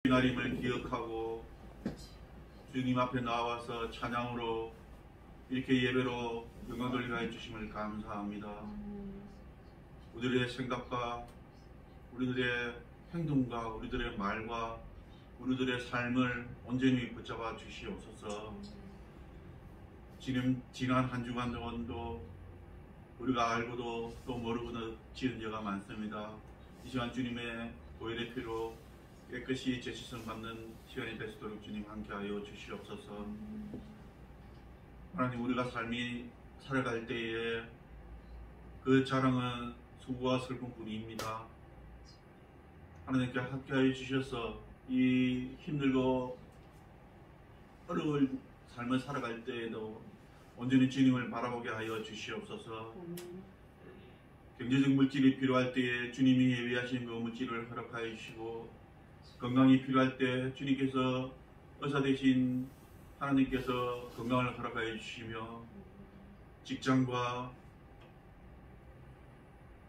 날임을 기억하고 주님 앞에 나와서 찬양으로 이렇게 예배로 영광 돌리게 해주심을 감사합니다. 우리들의 생각과 우리들의 행동과 우리들의 말과 우리들의 삶을 온전히 붙잡아 주시옵소서. 지난 한 주간 동안도 우리가 알고도 또 모르고도 지은 죄가 많습니다. 이 시간 주님의 보혈의 피로 깨끗이 재시성 받는 시간이 되시도록 주님 함께하여 주시옵소서. 하나님, 우리가 삶이 살아갈 때에 그 자랑은 수고와 슬픔뿐입니다. 하나님께 함께하여 주셔서 이 힘들고 어려운 삶을 살아갈 때에도 온전히 주님을 바라보게 하여 주시옵소서. 경제적 물질이 필요할 때에 주님이 예비하신 그 물질을 허락하여 주시고, 건강이 필요할 때 주님께서 의사 되신 하나님께서 건강을 허락하여 주시며, 직장과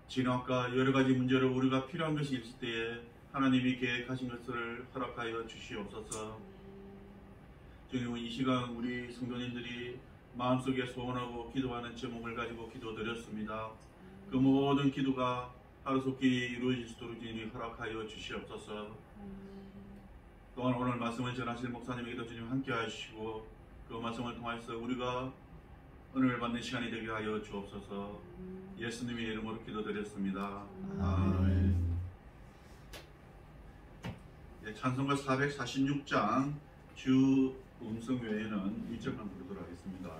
진학과 여러가지 문제를 우리가 필요한 것이 있을 때에 하나님이 계획하신 것을 허락하여 주시옵소서. 주님은 이 시간 우리 성도님들이 마음속에 소원하고 기도하는 제목을 가지고 기도드렸습니다. 그 모든 기도가 하루속히 이루어질 수 있도록 주님이 허락하여 주시옵소서. 또한 오늘 말씀을 전하실 목사님에게도 주님 함께 하시고, 그 말씀을 통해서 우리가 은혜를 받는 시간이 되게 하여 주옵소서. 예수님의 이름으로 기도드렸습니다. 아멘. 찬송가 446장 주 음성 외에는 1절만 부르도록 하겠습니다.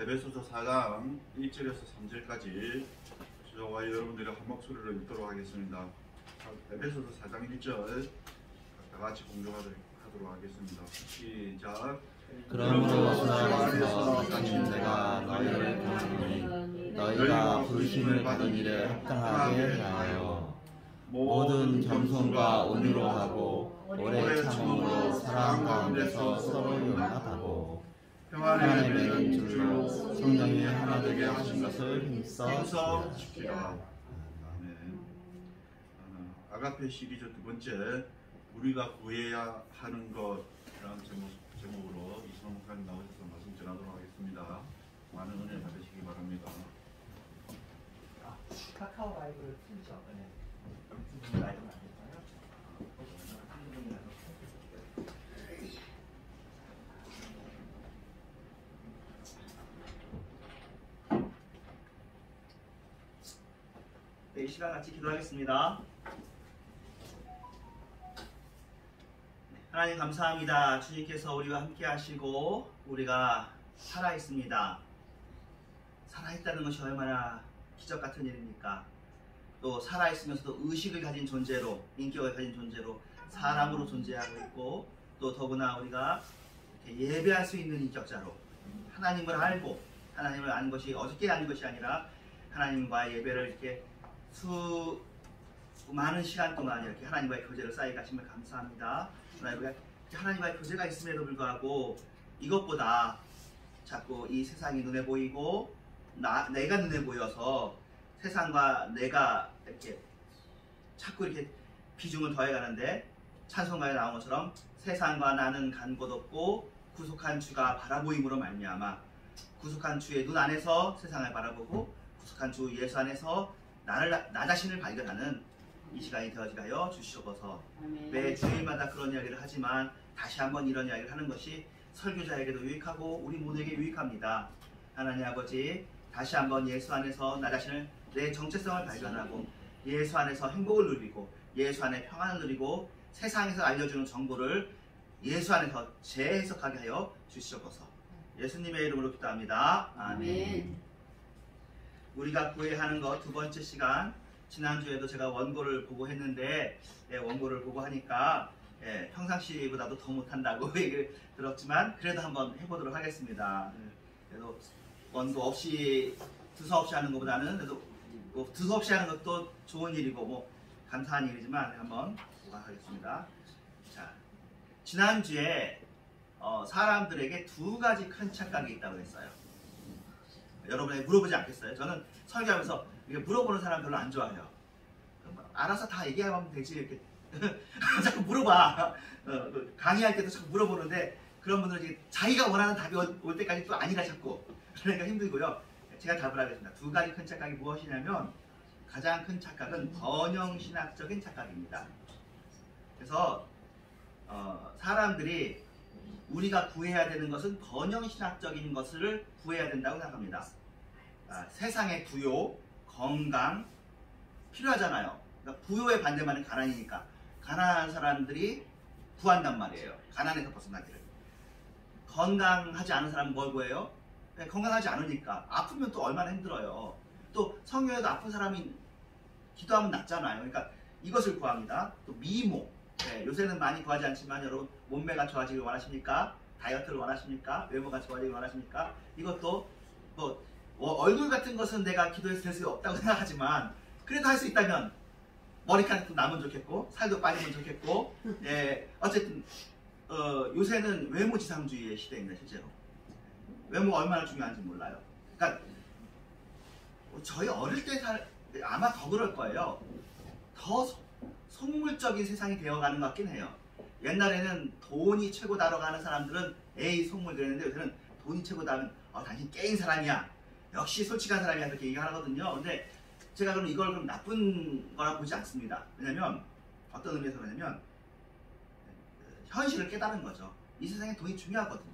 에베소서 4장 1절에서 3절까지 저와 여러분들이 한 목소리로 읽도록 하겠습니다. 에베소서 4장 1절 다 같이 공독하도록 하겠습니다. 시작. 그러므로 주 안에서 같은 내가 너희를 부르니 너희가 부르심을 받은 일에 합당하게 하여 모든 겸손과 온유로 하고 오래 참음으로 사랑 가운데서 서로 용납하고 평안의 맺은 줄로 성령이 하나 되게 하신 것을 힘써 지키라. 아가페 시리즈 두 번째, 우리가 구해야 하는 것이라는 제목으로 이승원 목사님 나오셔서 말씀 전하도록 하겠습니다. 많은 은혜 받으시기 바랍니다. 카카오 라이브를 틀죠. 네. 라이브 안 될까요? 네, 이 시간 같이 기도하겠습니다. 하나님 감사합니다. 주님께서 우리와 함께 하시고 우리가 살아있습니다. 살아있다는 것이 얼마나 기적 같은 일입니까? 또 살아있으면서도 의식을 가진 존재로, 인격을 가진 존재로 사람으로 존재하고 있고, 또 더구나 우리가 이렇게 예배할 수 있는 인격자로 하나님을 알고, 하나님을 아는 것이 어저께 아는 것이 아니라 하나님과의 예배를 이렇게 많은 시간 동안 이렇게 하나님과의 교제를 쌓여 가심을 감사합니다. 하나님과의 교제가 있음에도 불구하고 이것보다 자꾸 이 세상이 눈에 보이고 내가 눈에 보여서 세상과 내가 이렇게 자꾸 이렇게 비중을 더해가는데, 찬송가에 나온 것처럼 세상과 나는 간 곳 없고 구속한 주가 바라보임으로 말미암아, 구속한 주의 눈 안에서 세상을 바라보고 구속한 주 예수 안에서 나 자신을 발견하는 이 시간이 되어지게 하여 주시옵소서. 매 주일마다 그런 이야기를 하지만 다시 한번 이런 이야기를 하는 것이 설교자에게도 유익하고 우리 모두에게 유익합니다. 하나님 아버지, 다시 한번 예수 안에서 나 자신을 내 정체성을 발견하고 예수 안에서 행복을 누리고 예수 안에 평안을 누리고 세상에서 알려주는 정보를 예수 안에서 재해석하게 하여 주시옵소서. 예수님의 이름으로 기도합니다. 아멘. 우리가 구해하는 것 두 번째 시간, 지난주에도 제가 원고를 보고 했는데 원고를 보고 하니까 평상시보다도 더 못한다고 얘기를 들었지만 그래도 한번 해보도록 하겠습니다. 그래도 원고 없이 두서없이 하는 것보다는 그래도 뭐 두서없이 하는 것도 좋은 일이고 뭐 감사한 일이지만 한번 보도록하겠습니다. 자, 지난주에 사람들에게 두 가지 큰 착각이 있다고 했어요. 여러분에게 물어보지 않겠어요? 저는 설교하면서 이렇게 물어보는 사람 별로 안 좋아해요. 알아서 다 얘기하면 되지 이렇게 자꾸 물어봐. 강의할 때도 자꾸 물어보는데 그런 분들은 이제 자기가 원하는 답이 올 때까지 또 아니라 자꾸 그러니까 힘들고요. 제가 답을 하겠습니다. 두 가지 큰 착각이 무엇이냐면 가장 큰 착각은 번영신학적인 착각입니다. 그래서 사람들이 우리가 구해야 되는 것은 번영신학적인 것을 구해야 된다고 생각합니다. 세상의 부요, 건강 필요하잖아요. 그러니까 부요의 반대말은 가난이니까 가난한 사람들이 구한단 말이에요. 가난에서 벗어나기를. 건강하지 않은 사람은 뭘 구해요? 건강하지 않으니까. 아프면 또 얼마나 힘들어요. 또 성경에도 아픈 사람이 기도하면 낫잖아요. 그러니까 이것을 구합니다. 또 미모. 요새는 많이 구하지 않지만 여러분 몸매가 좋아지길 원하십니까? 다이어트를 원하십니까? 외모가 좋아지길 원하십니까? 이것도 뭐 얼굴 같은 것은 내가 기도해서 될 수 없다고 생각하지만 그래도 할 수 있다면 머리카락도 나면 좋겠고 살도 빠지면 좋겠고 어쨌든 요새는 외모지상주의의 시대입니다. 실제로 외모가 얼마나 중요한지 몰라요. 그러니까 저희 어릴 때 아마 더 그럴 거예요. 더 속물적인 세상이 되어가는 것 같긴 해요. 옛날에는 돈이 최고다라고 하는 사람들은 에이 속물 그랬는데 요새는 돈이 최고다면 당신 깨인 사람이야. 역시 솔직한 사람이야. 그렇게 얘기하거든요. 근데 제가 그럼 이걸 그럼 나쁜 거라 보지 않습니다. 왜냐면 어떤 의미에서 그러냐면 현실을 깨달은 거죠. 이 세상에 돈이 중요하거든요.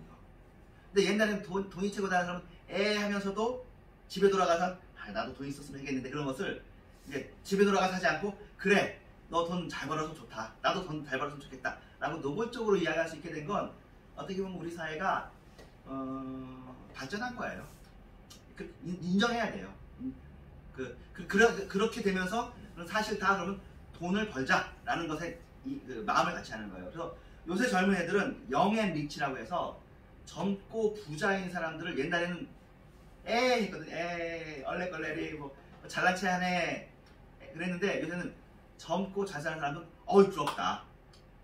근데 옛날에는 돈이 최고다라는 사람은 하면서도 집에 돌아가서 나도 돈 있었으면 했겠는데 그런 것을 이제 집에 돌아가서 하지 않고 그래 너 돈 잘 벌어서 좋다. 나도 돈 잘 벌었으면 좋겠다. 라고 노골적으로 이야기할 수 있게 된 건 어떻게 보면 우리 사회가 발전한 거예요. 인정해야 돼요. 그렇게 되면서 사실 다 그러면 돈을 벌자라는 것에 마음을 같이 하는 거예요. 그래서 요새 젊은 애들은 영앤 리치라고 해서 젊고 부자인 사람들을 옛날에는 했거든. 얼레걸레리 뭐 잘난 체 하네 그랬는데 요새는 젊고 잘 사는 사람은 부럽다.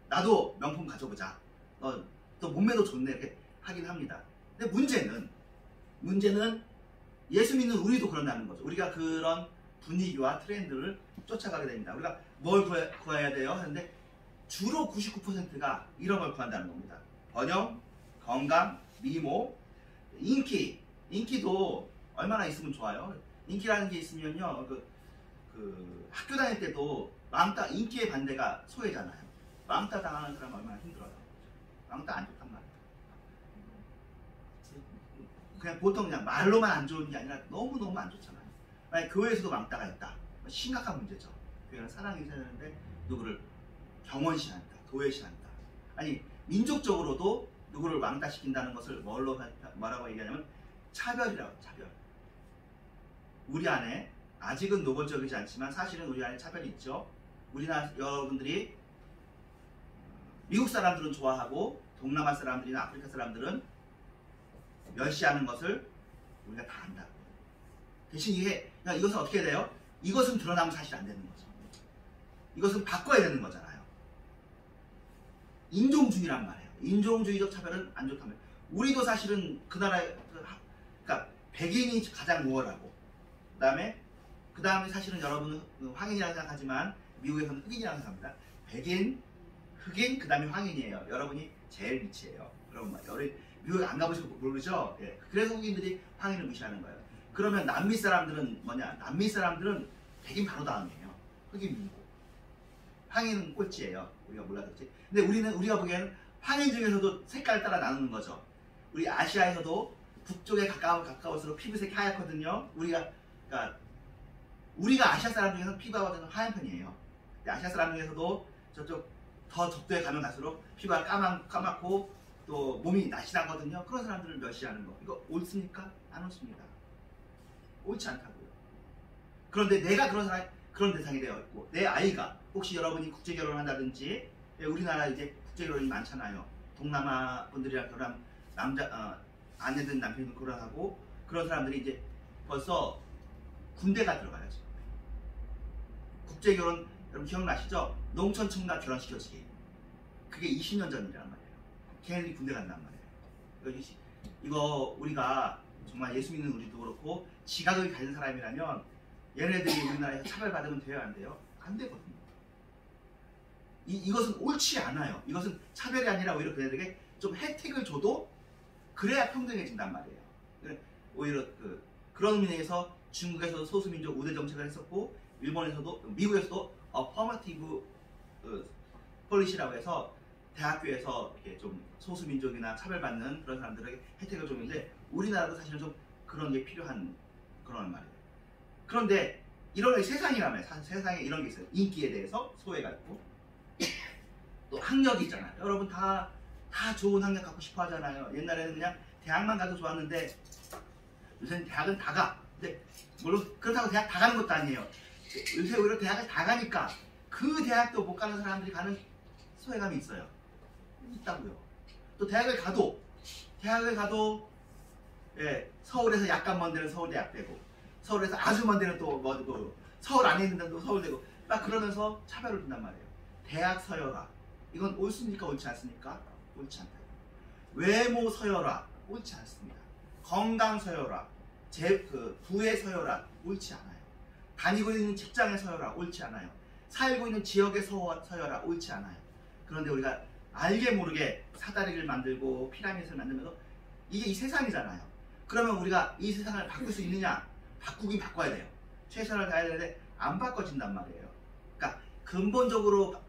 나도 명품 가져보자. 또 몸매도 좋네 이렇게 하긴 합니다. 근데 문제는 예수 믿는 우리도 그런다는 거죠. 우리가 그런 분위기와 트렌드를 쫓아가게 됩니다. 우리가 뭘 구해야 돼요? 하는데 주로 99%가 이런 걸 구한다는 겁니다. 번영, 건강, 미모, 인기도 얼마나 있으면 좋아요. 인기라는 게 있으면요, 학교 다닐 때도 왕따, 인기의 반대가 소외잖아요. 왕따 당하는 사람 얼마나 힘들어요. 왕따 안 좋단 말이에요. 그냥 보통 그냥 말로만 안 좋은 게 아니라 너무너무 안 좋잖아요. 만약 교회에서도 왕따가 있다. 심각한 문제죠. 교회는 사랑이 있어야 되는데 누구를 경원시한다, 도외시한다. 아니 민족적으로도 누구를 왕따시킨다는 것을 뭐라고 얘기하냐면 차별이라고. 차별. 우리 안에 아직은 노골적이지 않지만 사실은 우리 안에 차별이 있죠. 우리나라 여러분들이 미국 사람들은 좋아하고 동남아 사람들이나 아프리카 사람들은 멸시하는 것을 우리가 다 안다고. 대신 이것은 어떻게 돼요? 이것은 드러나면 사실 안 되는 거죠. 이것은 바꿔야 되는 거잖아요. 인종주의란 말이에요. 인종주의적 차별은 안 좋단 말이에요. 우리도 사실은 그 나라에 그러니까 백인이 가장 우월하고 그 다음에 사실은 여러분은 황인이라고 생각하지만 미국에서는 흑인이라고 생각합니다. 백인, 흑인, 그 다음에 황인이에요. 여러분이 제일 밑이에요. 그럼 미국에 안 가보시고 모르죠? 예. 그래서 흑인들이 황인을 무시하는 거예요. 그러면 남미 사람들은 뭐냐? 남미 사람들은 백인 바로 다음이에요. 흑인이고 황인은 꼴찌예요. 우리가 몰라듣지. 근데 우리가 보기에는 황인 중에서도 색깔을 따라 나누는 거죠. 우리 아시아에서도 북쪽에 가까울수록 피부색이 하얗거든요. 우리가 그러니까 우리가 아시아 사람 중에서 피부가 좀 하얀 편이에요. 근데 아시아 사람 중에서도 저쪽 더 적도에 가면 갈수록 피부가 까맣고 또 몸이 날씬하거든요. 그런 사람들을 멸시하는 거, 이거 옳습니까? 안 옳습니다. 옳지 않다고요. 그런데 내가 그런 대상이 되어 있고, 내 아이가 혹시 여러분이 국제 결혼을 한다든지, 우리나라 이제 국제 결혼이 많잖아요. 동남아 분들이랑 결혼, 아내든 남편든 결혼하고, 그런 사람들이 이제 벌써 군대가 들어가야죠. 국제 결혼 여러분 기억나시죠? 농촌 청년 결혼시켜주기. 그게 20년 전이란 말이에요. 걔네들이 군대 간단 말이에요. 이거 우리가 정말 예수 믿는 우리도 그렇고 지각을 가진 사람이라면 얘네들이 우리나라에서 차별받으면 돼요, 안 돼요? 안 되거든요. 이것은 옳지 않아요. 이것은 차별이 아니라 오히려 그들에게 좀 혜택을 줘도 그래야 평등해진단 말이에요. 오히려 그런 의미에서 중국에서도 소수민족 우대 정책을 했었고, 미국에서도 어퍼머티브 폴리시라고 해서 대학교에서 이렇게 좀 소수민족이나 차별받는 그런 사람들에게 혜택을 줬는데, 우리나라도 사실은 좀 그런 게 필요한 그런 말이에요. 그런데 이런 세상이라면 세상에 이런 게 있어요. 인기에 대해서 소외가 있고, 또 학력이 있잖아요. 여러분 다 좋은 학력 갖고 싶어 하잖아요. 옛날에는 그냥 대학만 가도 좋았는데 요새는 대학은 다 가. 근데 물론 그렇다고 대학 다 가는 것도 아니에요. 요새 오히려 대학을 다 가니까 그 대학도 못 가는 사람들이 가는 소외감이 있어요. 있다고요. 또 대학을 가도 예, 서울에서 약간 먼 데는 서울대학 되고, 서울에서 아주 먼 데는 또 뭐 서울 안에 있는 데도 서울대고, 막 그러면서 차별을 둔단 말이에요. 대학 서열화, 이건 옳습니까? 옳지 않습니까? 옳지 않다. 외모 서열화, 옳지 않습니다. 건강 서열화, 부의 서열화, 옳지 않아요. 다니고 있는 직장의 서열화, 옳지 않아요. 살고 있는 지역의 서열화, 옳지 않아요. 그런데 우리가 알게 모르게 사다리를 만들고 피라미드를 만들면서, 이게 이 세상이잖아요. 그러면 우리가 이 세상을 바꿀 수 있느냐? 바꾸긴 바꿔야 돼요. 최선을 다해야 되는데 안 바꿔진단 말이에요. 그러니까 근본적으로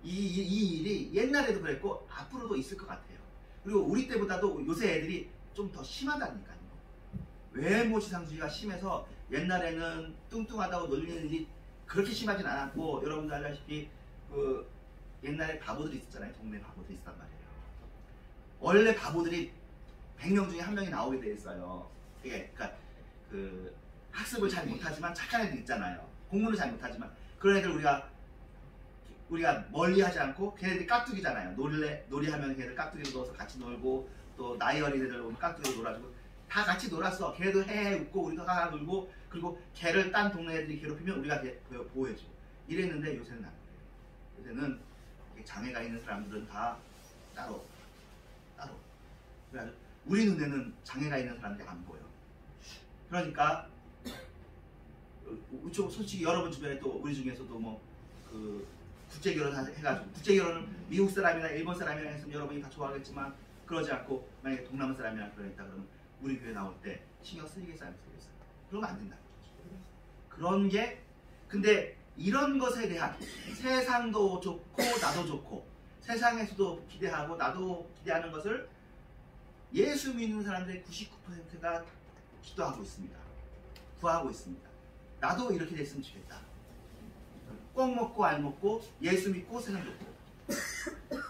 이 일이 옛날에도 그랬고 앞으로도 있을 것 같아요. 그리고 우리 때보다도 요새 애들이 좀 더 심하다니까요. 외모 지상주의가 심해서 옛날에는 뚱뚱하다고 놀리는 일이 그렇게 심하진 않았고, 여러분도 알다시피 옛날에 바보들이 있었잖아요. 동네 바보들이 있었단 말이에요. 원래 바보들이 100명 중에 1명이 나오게 돼 있어요. 그러니까 학습을 잘 못하지만 착한 애들 있잖아요. 공부는 잘 못하지만 그런 애들 우리가 멀리하지 않고, 걔네들이 깍두기잖아요. 놀이하면 걔네들 깍두기로 넣어서 같이 놀고, 또 나이 어린 애들 오면 깍두기로 놀아주고, 다 같이 놀았어. 걔도 헤헤 웃고 우리도 하하 놀고, 그리고 걔를 딴 동네 애들이 괴롭히면 우리가 걔 보호해주고 이랬는데, 요새는 안 그래요. 요새는 장애가 있는 사람들은 다 따로. 그래서 우리 눈에는 장애가 있는 사람들이 안 보여. 그러니까 솔직히 여러분 주변에 또 우리 중에서도 국제 결혼 해가지고, 국제 결혼을 미국 사람이나 일본 사람이랑 했으면 여러분이 다 좋아하겠지만, 그러지 않고 만약에 동남아 사람이랑 결혼했다 그러면 우리 교회 나올 때 신경 쓰이겠어요, 안 쓰이겠어요? 그러면 안 된다. 그런 게, 근데 이런 것에 대한, 세상도 좋고 나도 좋고 세상에서도 기대하고 나도 기대하는 것을 예수 믿는 사람들의 99%가 기도하고 있습니다. 구하고 있습니다. 나도 이렇게 됐으면 좋겠다. 꼭 먹고 알 먹고 예수 믿고 세상 좋고.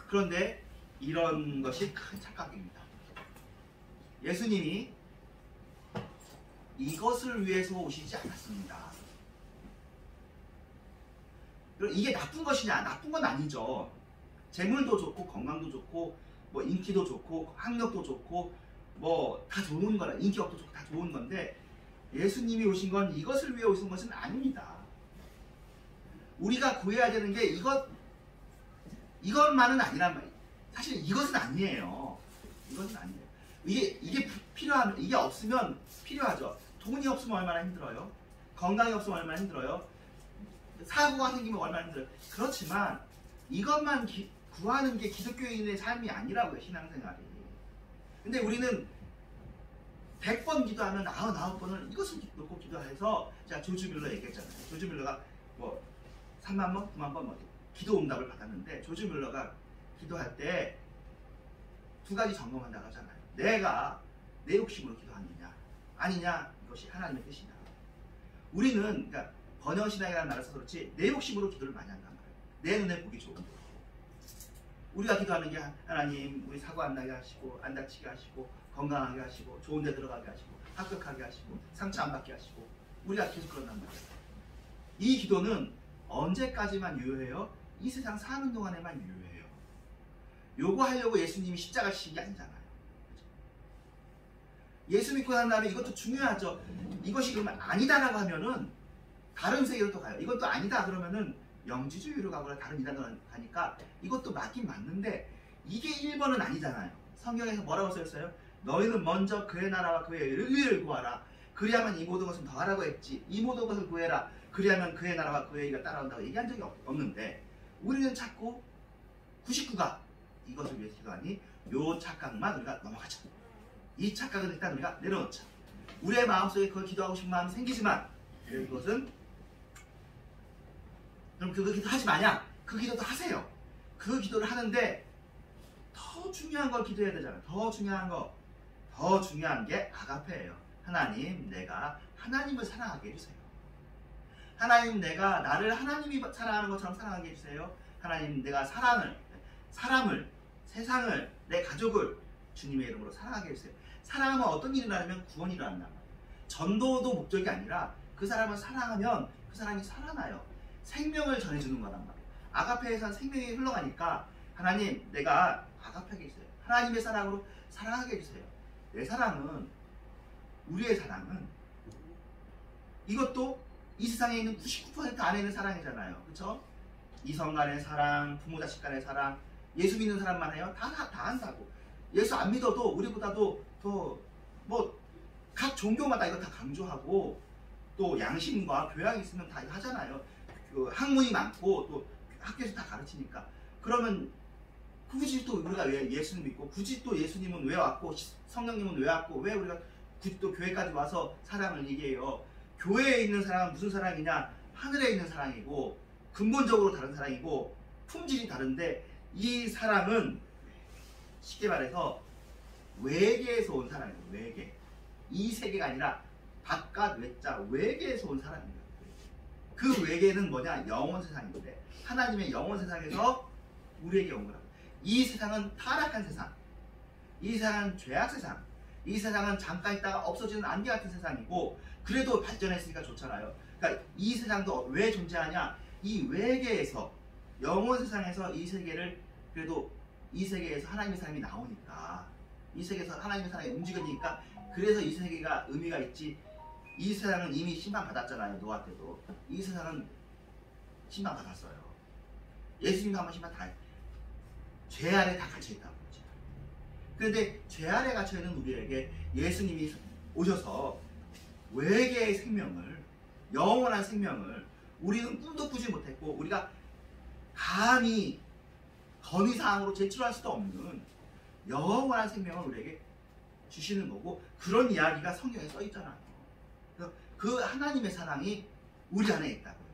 그런데 이런 것이 큰 착각입니다. 예수님이 이것을 위해서 오시지 않았습니다. 이게 나쁜 것이냐? 나쁜 건 아니죠. 재물도 좋고 건강도 좋고 뭐 인기도 좋고 학력도 좋고 뭐 다 좋은 거라, 인기업도 좋고 다 좋은 건데, 예수님이 오신 건 이것을 위해 오신 것은 아닙니다. 우리가 구해야 되는 게 이것만은 아니란 말이에요. 사실 이것은 아니에요. 이것은 아니에요. 이게 필요하면, 이게 없으면 필요하죠. 돈이 없으면 얼마나 힘들어요. 건강이 없으면 얼마나 힘들어요. 사고가 생기면 얼마나 힘들어요. 그렇지만 이것만 구하는 게 기독교인의 삶이 아니라고요, 신앙생활이. 근데 우리는 100번 기도하면 99번을 이것을 놓고 기도해서, 제가 조지 뮬러 얘기했잖아요. 조지 뮬러가 뭐 3만 번, 9만 번 기도 응답을 받았는데, 조지 뮬러가 기도할 때 2가지 점검한다고 하잖아요. 내가 내 욕심으로 기도하느냐 아니냐, 이것이 하나님의 뜻이냐. 우리는 그러니까 번영신앙이라는 나라에서 그렇지 내 욕심으로 기도를 많이 한단 말이에요. 내 눈에 보기 좋은 거. 우리가 기도하는 게 하나님 우리 사고 안 나게 하시고 안 다치게 하시고 건강하게 하시고 좋은 데 들어가게 하시고 합격하게 하시고 상처 안 받게 하시고 우리가 계속 그런단 말이에요. 이 기도는 언제까지만 유효해요? 이 세상 사는 동안에만 유효해요. 요거 하려고 예수님이 십자가 지신 게 아니잖아요. 예수 믿고 난 다음에 이것도 중요하죠. 이것이 그러면 아니다라고 하면은 다른 세계로 또 가요. 이것도 아니다 그러면은 영지주의로 가거나 다른 이단으로 가니까 이것도 맞긴 맞는데 이게 1번은 아니잖아요. 성경에서 뭐라고 써있어요? 너희는 먼저 그의 나라와 그의 의를 구하라. 그리하면 이 모든 것은 더하라고 했지. 이 모든 것을 구해라. 그리하면 그의 나라와 그의 의가 따라온다고 얘기한 적이 없는데 우리는 자꾸 99가 이것을 위해서 기도하니 요 착각만 우리가 넘어가자. 이 착각은 일단 우리가 내려놓자. 우리의 마음속에 그걸 기도하고 싶은 마음이 생기지만 그것은 그럼 그 기도 하지 마냐? 그 기도도 하세요. 그 기도를 하는데 더 중요한 걸 기도해야 되잖아요. 더 중요한 게 아가페예요. 하나님, 내가 하나님을 사랑하게 해주세요. 하나님, 내가 나를 하나님이 사랑하는 것처럼 사랑하게 해주세요. 하나님, 내가 사람을, 세상을, 내 가족을 주님의 이름으로 사랑하게 해주세요. 사랑하면 어떤 일이 일어나면 구원이 일어난단 말이에요. 전도도 목적이 아니라 그 사람을 사랑하면 그 사람이 살아나요. 생명을 전해주는 거란 말이에요. 아가페에선 생명이 흘러가니까 하나님, 내가 아가페하게 해주세요. 하나님의 사랑으로 사랑하게 해주세요. 내 사랑은, 우리의 사랑은 이것도 이 세상에 있는 99% 안에 있는 사랑이잖아요. 그렇죠? 이성 간의 사랑, 부모 자식 간의 사랑, 예수 믿는 사람만 해요? 다 한다고. 예수 안 믿어도 우리보다도 더 각 종교마다 이거 다 강조하고 또 양심과 교양이 있으면 다 하잖아요. 그 학문이 많고 또 학교에서 다 가르치니까. 그러면 굳이 또 우리가 왜 예수를 믿고 굳이 또 예수님은 왜 왔고 성령님은 왜 왔고 왜 우리가 굳이 또 교회까지 와서 사랑을 얘기해요. 교회에 있는 사랑은 무슨 사랑이냐? 하늘에 있는 사랑이고 근본적으로 다른 사랑이고 품질이 다른데 이 사랑은 쉽게 말해서 외계에서 온 사랑이에요. 외계. 이 세계가 아니라 바깥 외자 외계에서 온 사랑입니다. 그 외계는 뭐냐? 영원 세상인데 하나님의 영원 세상에서 우리에게 온 거라. 이 세상은 타락한 세상, 이 세상은 죄악 세상, 이 세상은 잠깐 있다가 없어지는 안개 같은 세상이고 그래도 발전했으니까 좋잖아요. 그러니까 이 세상도 왜 존재하냐? 이 외계에서 영원 세상에서 이 세계를 그래도 이 세계에서 하나님의 사람이 나오니까 이 세계에서 하나님의 사람이 움직이니까 그래서 이 세계가 의미가 있지. 이 세상은 이미 심판받았잖아요. 노아 때도. 이 세상은 심판받았어요. 예수님도 한번 심판 다 했어요. 죄 아래 다 갇혀있다고 그러죠. 그런데 죄 아래 갇혀있는 우리에게 예수님이 오셔서 외계의 생명을, 영원한 생명을 우리는 꿈도 꾸지 못했고 우리가 감히 건의사항으로 제출할 수도 없는 영원한 생명을 우리에게 주시는 거고 그런 이야기가 성경에 써 있잖아요. 그래서 그 하나님의 사랑이 우리 안에 있다고요.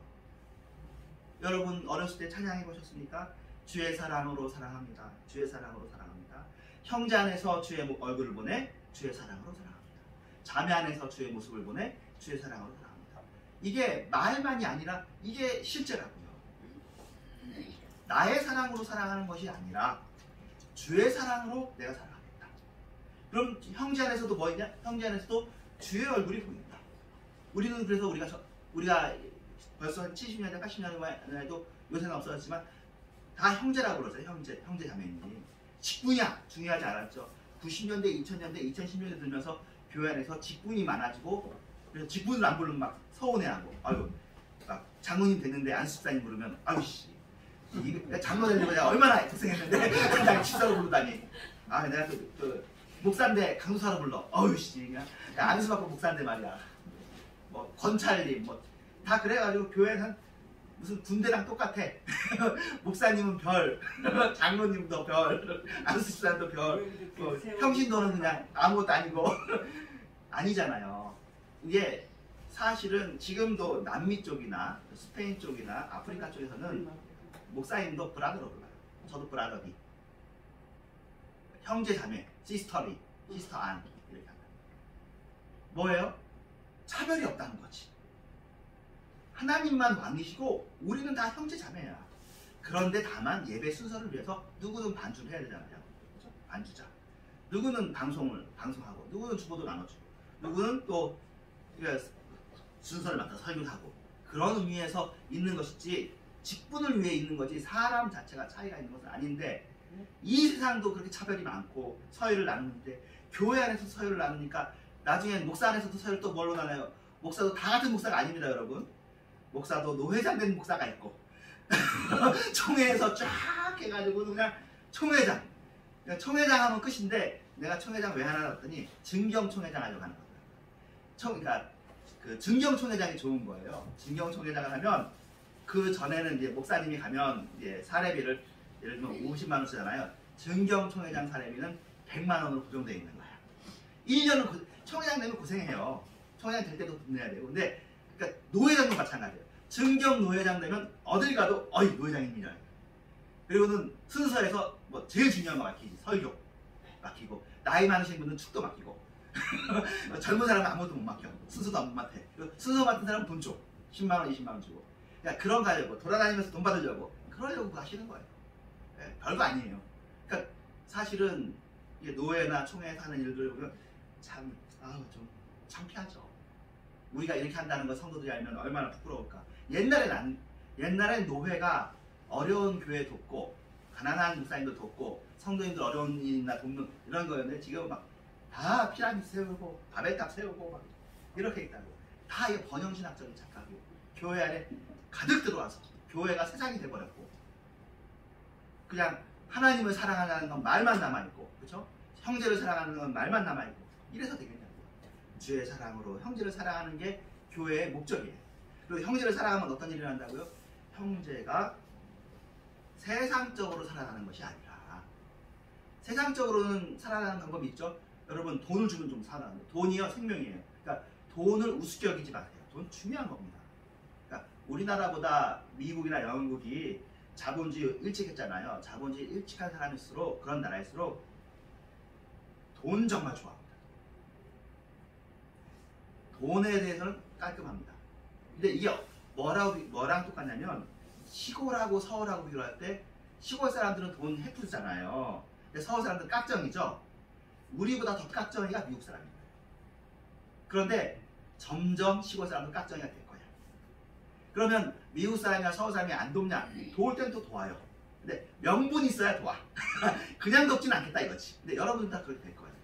여러분 어렸을 때 찬양해 보셨습니까? 주의 사랑으로 사랑합니다. 주의 사랑으로 사랑합니다. 형제 안에서 주의 얼굴을 보내 주의 사랑으로 사랑합니다. 자매 안에서 주의 모습을 보내 주의 사랑으로 사랑합니다. 이게 말만이 아니라 이게 실제라고요. 나의 사랑으로 사랑하는 것이 아니라 주의 사랑으로 내가 사랑하겠다. 그럼 형제 안에서도 뭐 있냐? 형제 안에서도 주의 얼굴이 보인다. 우리는 그래서 우리가 벌써 한 70년대, 80년대만 해도 요새는 없어졌지만 다 형제라고 그러죠. 형제 자매님. 직분이야 중요하지 않았죠. 90년대, 2000년대, 2010년대 들면서 교회 안에서 직분이 많아지고 그래서 직분을 안 부르면 막 서운해하고 아유 막 장로님 됐는데 안수사님 부르면 아유씨 장로 되는 거 내가 얼마나 고생했는데 그냥 집사로 부르다니 아 내가 그 목사인데 강도사로 불러 어유씨 그냥 안수 받고 목사인데 말이야 뭐 권찰님 뭐 다 그래가지고 교회는 무슨 군대랑 똑같아. 목사님은 별, 장로님도 별, 안수집사도 별, 평신도는 그냥 아무것도 아니고 아니잖아요. 이게 사실은 지금도 남미 쪽이나 스페인 쪽이나 아프리카 쪽에서는 목사님도 브라더로 불러요. 저도 브라더비. 형제 자매, 시스터리, 시스터 안 이렇게 한다. 뭐예요? 차별이 없다는 거지. 하나님만 왕이시고 우리는 다 형제 자매야. 그런데 다만 예배 순서를 위해서 누구는 반주를 해야 되잖아요. 그렇죠? 반주자. 누구는 방송하고, 누구는 주보도 나눠주고, 누구는 또 순서를 맡아서 설교를 하고, 그런 의미에서 있는 것이지 직분을 위해 있는 거지 사람 자체가 차이가 있는 것은 아닌데, 이 세상도 그렇게 차별이 많고 서열을 나누는데, 교회 안에서 서열을 나누니까 나중에 목사 안에서도 서열을 또 뭘로 나눠요? 목사도 다 같은 목사가 아닙니다, 여러분. 목사도 노회장 된 목사가 있고 총회에서 쫙 해가지고 그냥 총회장 하면 끝인데, 내가 총회장 왜 하나 했더니 증경 총회장 하려고 하는 거예요. 그러니까 그 증경 총회장이 좋은 거예요. 증경 총회장을 하면 그 전에는 이제 목사님이 가면 이제 사례비를 예를 들면 50만 원 쓰잖아요. 증경 총회장 사례비는 100만 원으로 고정되어 있는 거야. 1년은 총회장 되면 고생해요. 총회장 될 때도 돈 내야 되고. 근데 그러니까 노회장도 마찬가지예요. 증경 노회장 되면 어딜 가도 어이 노회장입니다. 그리고는 순서에서 뭐 제일 중요한 거 맡기지. 설교 맡기고, 나이 많으신 분은 축도 맡기고 젊은 사람은 아무것도 못 맡겨. 순서도 안 맡아. 순서 맡은 사람은 돈 줘. 10만 원, 20만 원 주고. 그러니까 그런 거 하려고, 돌아다니면서 돈 받으려고, 그러려고 하시는 거예요. 네, 별거 아니에요. 그러니까 사실은 노회나 총회에 하는 일들을 보면 참 좀 창피하죠. 우리가 이렇게 한다는 걸 성도들이 알면 얼마나 부끄러울까. 옛날엔 노회가 어려운 교회 돕고, 가난한 목사님들 돕고, 성도님들 어려운 일이나 돕는 이런 거였는데, 지금 막 다 피라미드 세우고 바벨탑 세우고 막 이렇게 있다고. 다 이게 번영신학적인 착각이고, 교회 안에 가득 들어와서 교회가 세상이 돼버렸고, 그냥 하나님을 사랑하는 건 말만 남아있고, 그렇죠? 형제를 사랑하는 건 말만 남아있고, 이래서 되겠냐고. 주의 사랑으로 형제를 사랑하는 게 교회의 목적이에요. 그리고 형제를 사랑하면 어떤 일이 난다고요? 형제가 세상적으로 살아가는 것이 아니라, 세상적으로는 살아가는 방법이 있죠. 여러분, 돈을 주면 좀 살아가는, 돈이요 생명이에요. 그러니까 돈을 우습게 여기지 마세요. 돈 중요한 겁니다. 그러니까 우리나라보다 미국이나 영국이 자본주의 일찍 했잖아요. 자본주의 일찍한 사람일수록, 그런 나라일수록 돈 정말 좋아합니다. 돈에 대해서는 깔끔합니다. 근데 이게 뭐랑 똑같냐면, 시골하고 서울하고 비교할 때 시골 사람들은 돈 헤프잖아요. 근데 서울 사람들은 깍정이죠. 우리보다 더 깍정이가 미국 사람입니다. 그런데 점점 시골 사람도 깍정이가 될 거야. 그러면 미국 사람이나 서울 사람이 안 돕냐? 도울 때는 또 도와요. 근데 명분이 있어야 도와. 그냥 돕지는 않겠다 이거지. 근데 여러분은 다 그렇게 될 거예요.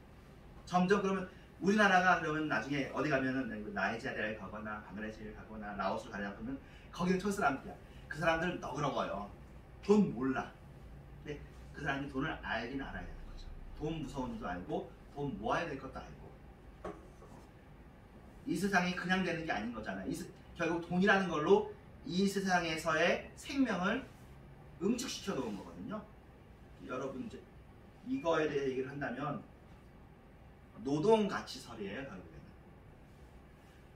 점점. 그러면 우리나라가 그러면 나중에 어디 가면은 나이지리아에 가거나 방글라데시에 가거나 라오스를 가냐 그러면 거기는 촌 사람들이야. 그 사람들 너그러워요. 돈 몰라. 근데 그 사람이 돈을 알긴 알아야 되는 거죠. 돈 무서운 줄도 알고, 돈 모아야 될 것도 알고. 이 세상이 그냥 되는 게 아닌 거잖아요. 결국 돈이라는 걸로 이 세상에서의 생명을 응축시켜 놓은 거거든요. 여러분, 이제 이거에 대해 얘기를 한다면 노동가치설이에요. 결국에는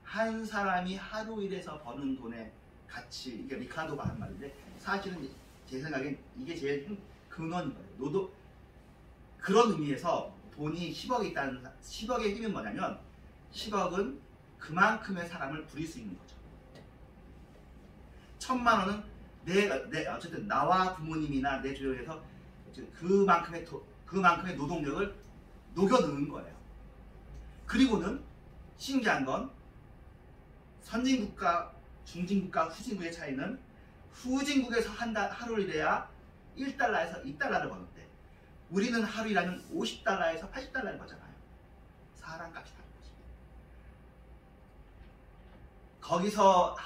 한 사람이 하루 일해서 버는 돈의 가치, 이게 리카도가 한 말인데, 사실은 제 생각엔 이게 제일 근원인 거예요. 그런 의미에서 돈이 10억이 있다는, 10억의 힘은 뭐냐면, 10억은 그만큼의 사람을 부릴 수 있는 거죠. 1000만 원은 어쨌든 나와 부모님이나 내 주변에서 그만큼의 노동력을 녹여 넣은 거예요. 그리고는 신기한 건, 선진국가, 중진국가, 후진국의 차이는, 후진국에서 하루를 일해야 1달러에서 2달러를 버는데, 우리는 하루 일하면 50달러에서 80달러를 버잖아요. 사람 값이 다른 거죠. 거기서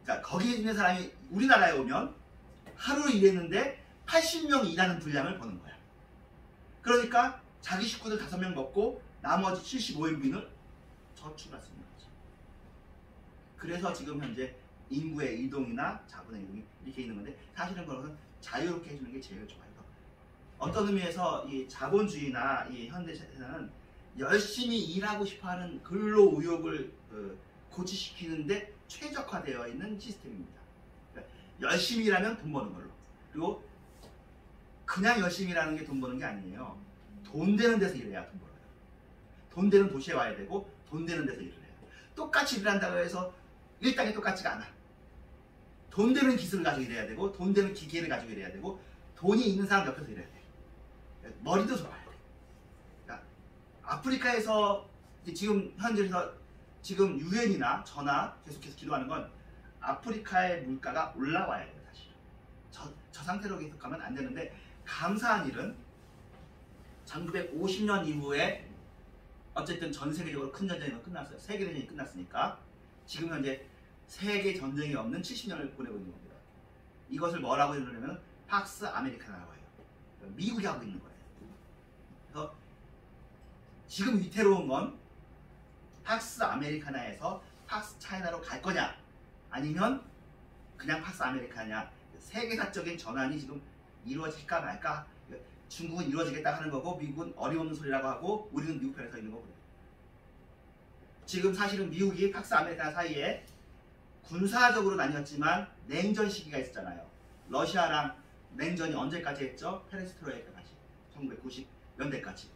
그러니까 거기 있는 사람이 우리나라에 오면 하루 일했는데 80명 일하는 분량을 버는 거야. 그러니까 자기 식구들 5명 먹고 나머지 75인분을 저축할 수 있는 거죠. 그래서 지금 현재 인구의 이동이나 자본의 이동이 이렇게 있는 건데, 사실은 그것은 자유롭게 해주는 게 제일 좋아요. 어떤 의미에서 이 자본주의나 이 현대사회는 열심히 일하고 싶어하는 근로 의욕을 고취시키는데 최적화되어 있는 시스템입니다. 그러니까 열심히 일하면 돈 버는 걸로. 그리고 그냥 열심히 일하는 게 돈 버는 게 아니에요. 돈 되는 데서 일해야 돈 벌어요. 돈 되는 도시에 와야 되고, 돈 되는 데서 일을 해요. 똑같이 일한다고 해서 일당이 똑같지가 않아. 돈 되는 기술을 가지고 일해야 되고 돈 되는 기계를 가지고 일해야 되고 돈이 있는 사람 옆에서 일해야 돼. 머리도 좋아야 돼. 그러니까 아프리카에서 지금 현재에서 지금 유엔이나 저나 계속해서 기도하는 건 아프리카의 물가가 올라와야 돼요. 사실은 저 상태로 계속 가면 안 되는데 감사한 일은 1950년 이후에 어쨌든 전 세계적으로 큰 전쟁이 끝났어요. 세계대전이 끝났으니까 지금 현재 세계 전쟁이 없는 70년을 보내고 있는 겁니다. 이것을 뭐라고 이러냐면 팍스 아메리카나라고 해요. 미국이 하고 있는 거예요. 그래서 지금 위태로운 건 팍스 아메리카나에서 팍스 차이나로 갈 거냐 아니면 그냥 팍스 아메리카냐, 세계사적인 전환이 지금 이루어질까 말까. 중국은 이루어지겠다 하는 거고 미국은 어림없는 소리라고 하고 우리는 미국 편에 서 있는 거고. 지금 사실은 미국이 팍스 아메리카나 사이에 군사적으로 나뉘었지만 냉전 시기가 있었잖아요. 러시아랑 냉전이 언제까지 했죠? 페레스트로이카까지 1990년대까지.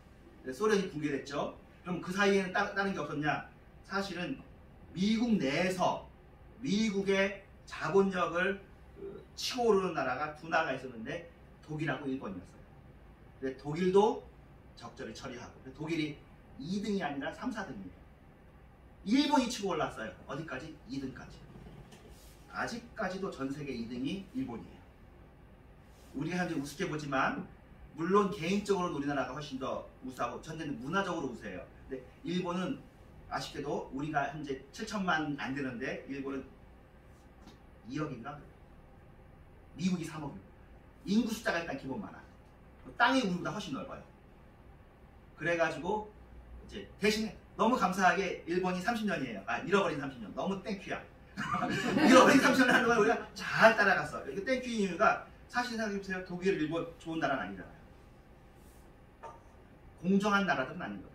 소련이 붕괴됐죠. 그럼 그 사이에는 다른 게 없었냐? 사실은 미국 내에서 미국의 자본력을 치고 오르는 나라가 두 나라가 있었는데 독일하고 일본이었어요. 근데 독일도 적절히 처리하고 독일이 2등이 아니라 3, 4등이에요. 일본이 치고 올랐어요. 어디까지? 2등까지. 아직까지도 전 세계 2등이 일본이에요. 우리가 현재 우습게 보지만 물론 개인적으로는 우리나라가 훨씬 더 우수하고 전체는 문화적으로 우수해요. 근데 일본은 아쉽게도 우리가 현재 7천만 안 되는데 일본은 2억인가? 미국이 3억이고 인구 숫자가 일단 기본 많아. 땅이 우리보다 훨씬 넓어요. 그래가지고 이제 대신에 너무 감사하게 일본이 30년이에요. 잃어버린 30년. 너무 땡큐야. 잃어버린 30년 하는 걸 우리가 잘 따라갔어. 이게 땡큐인 이유가 사실 생각해보세요. 독일, 일본 좋은 나라는 아니잖아요. 공정한 나라들은 아니거든요.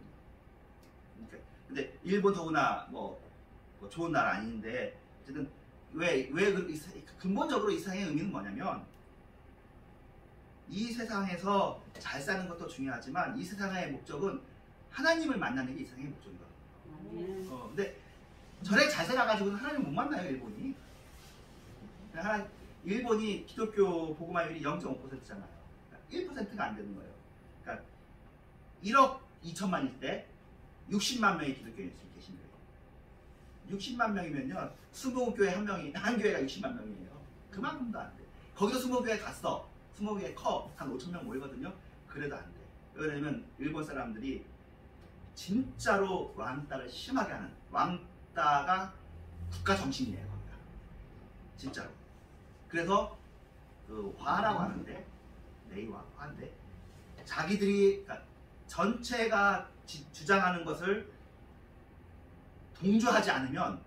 근데 일본 더구나 뭐 좋은 나라 아닌데 어쨌든 왜 근본적으로 이 세상의 의미는 뭐냐면 이 세상에서 잘 사는 것도 중요하지만 이 세상의 목적은 하나님을 만나는 게 이 세상의 목적이거든요. 근데 저래 잘 살아가지고는 하나님 못 만나요. 일본이. 일본이 기독교 복음화율이 0.5%잖아요. 그러니까 1%가 안 되는 거예요. 그러니까 1억 2천만일 때 60만 명의 기독교인이 계신 거예요. 60만 명이면요 20교회 한 교회가 60만 명이에요. 그만큼도 안 돼. 거기서 20교회 갔어. 20교회 커. 한 5천 명 모이거든요. 그래도 안 돼. 왜냐면 일본 사람들이 진짜로 왕따를 심하게 하는, 왕따가 국가 정신이에요. 거기가. 진짜로. 그래서 그 화라고 하는데, 네이와 화인데, 자기들이 그러니까 전체가 주장하는 것을 동조하지 않으면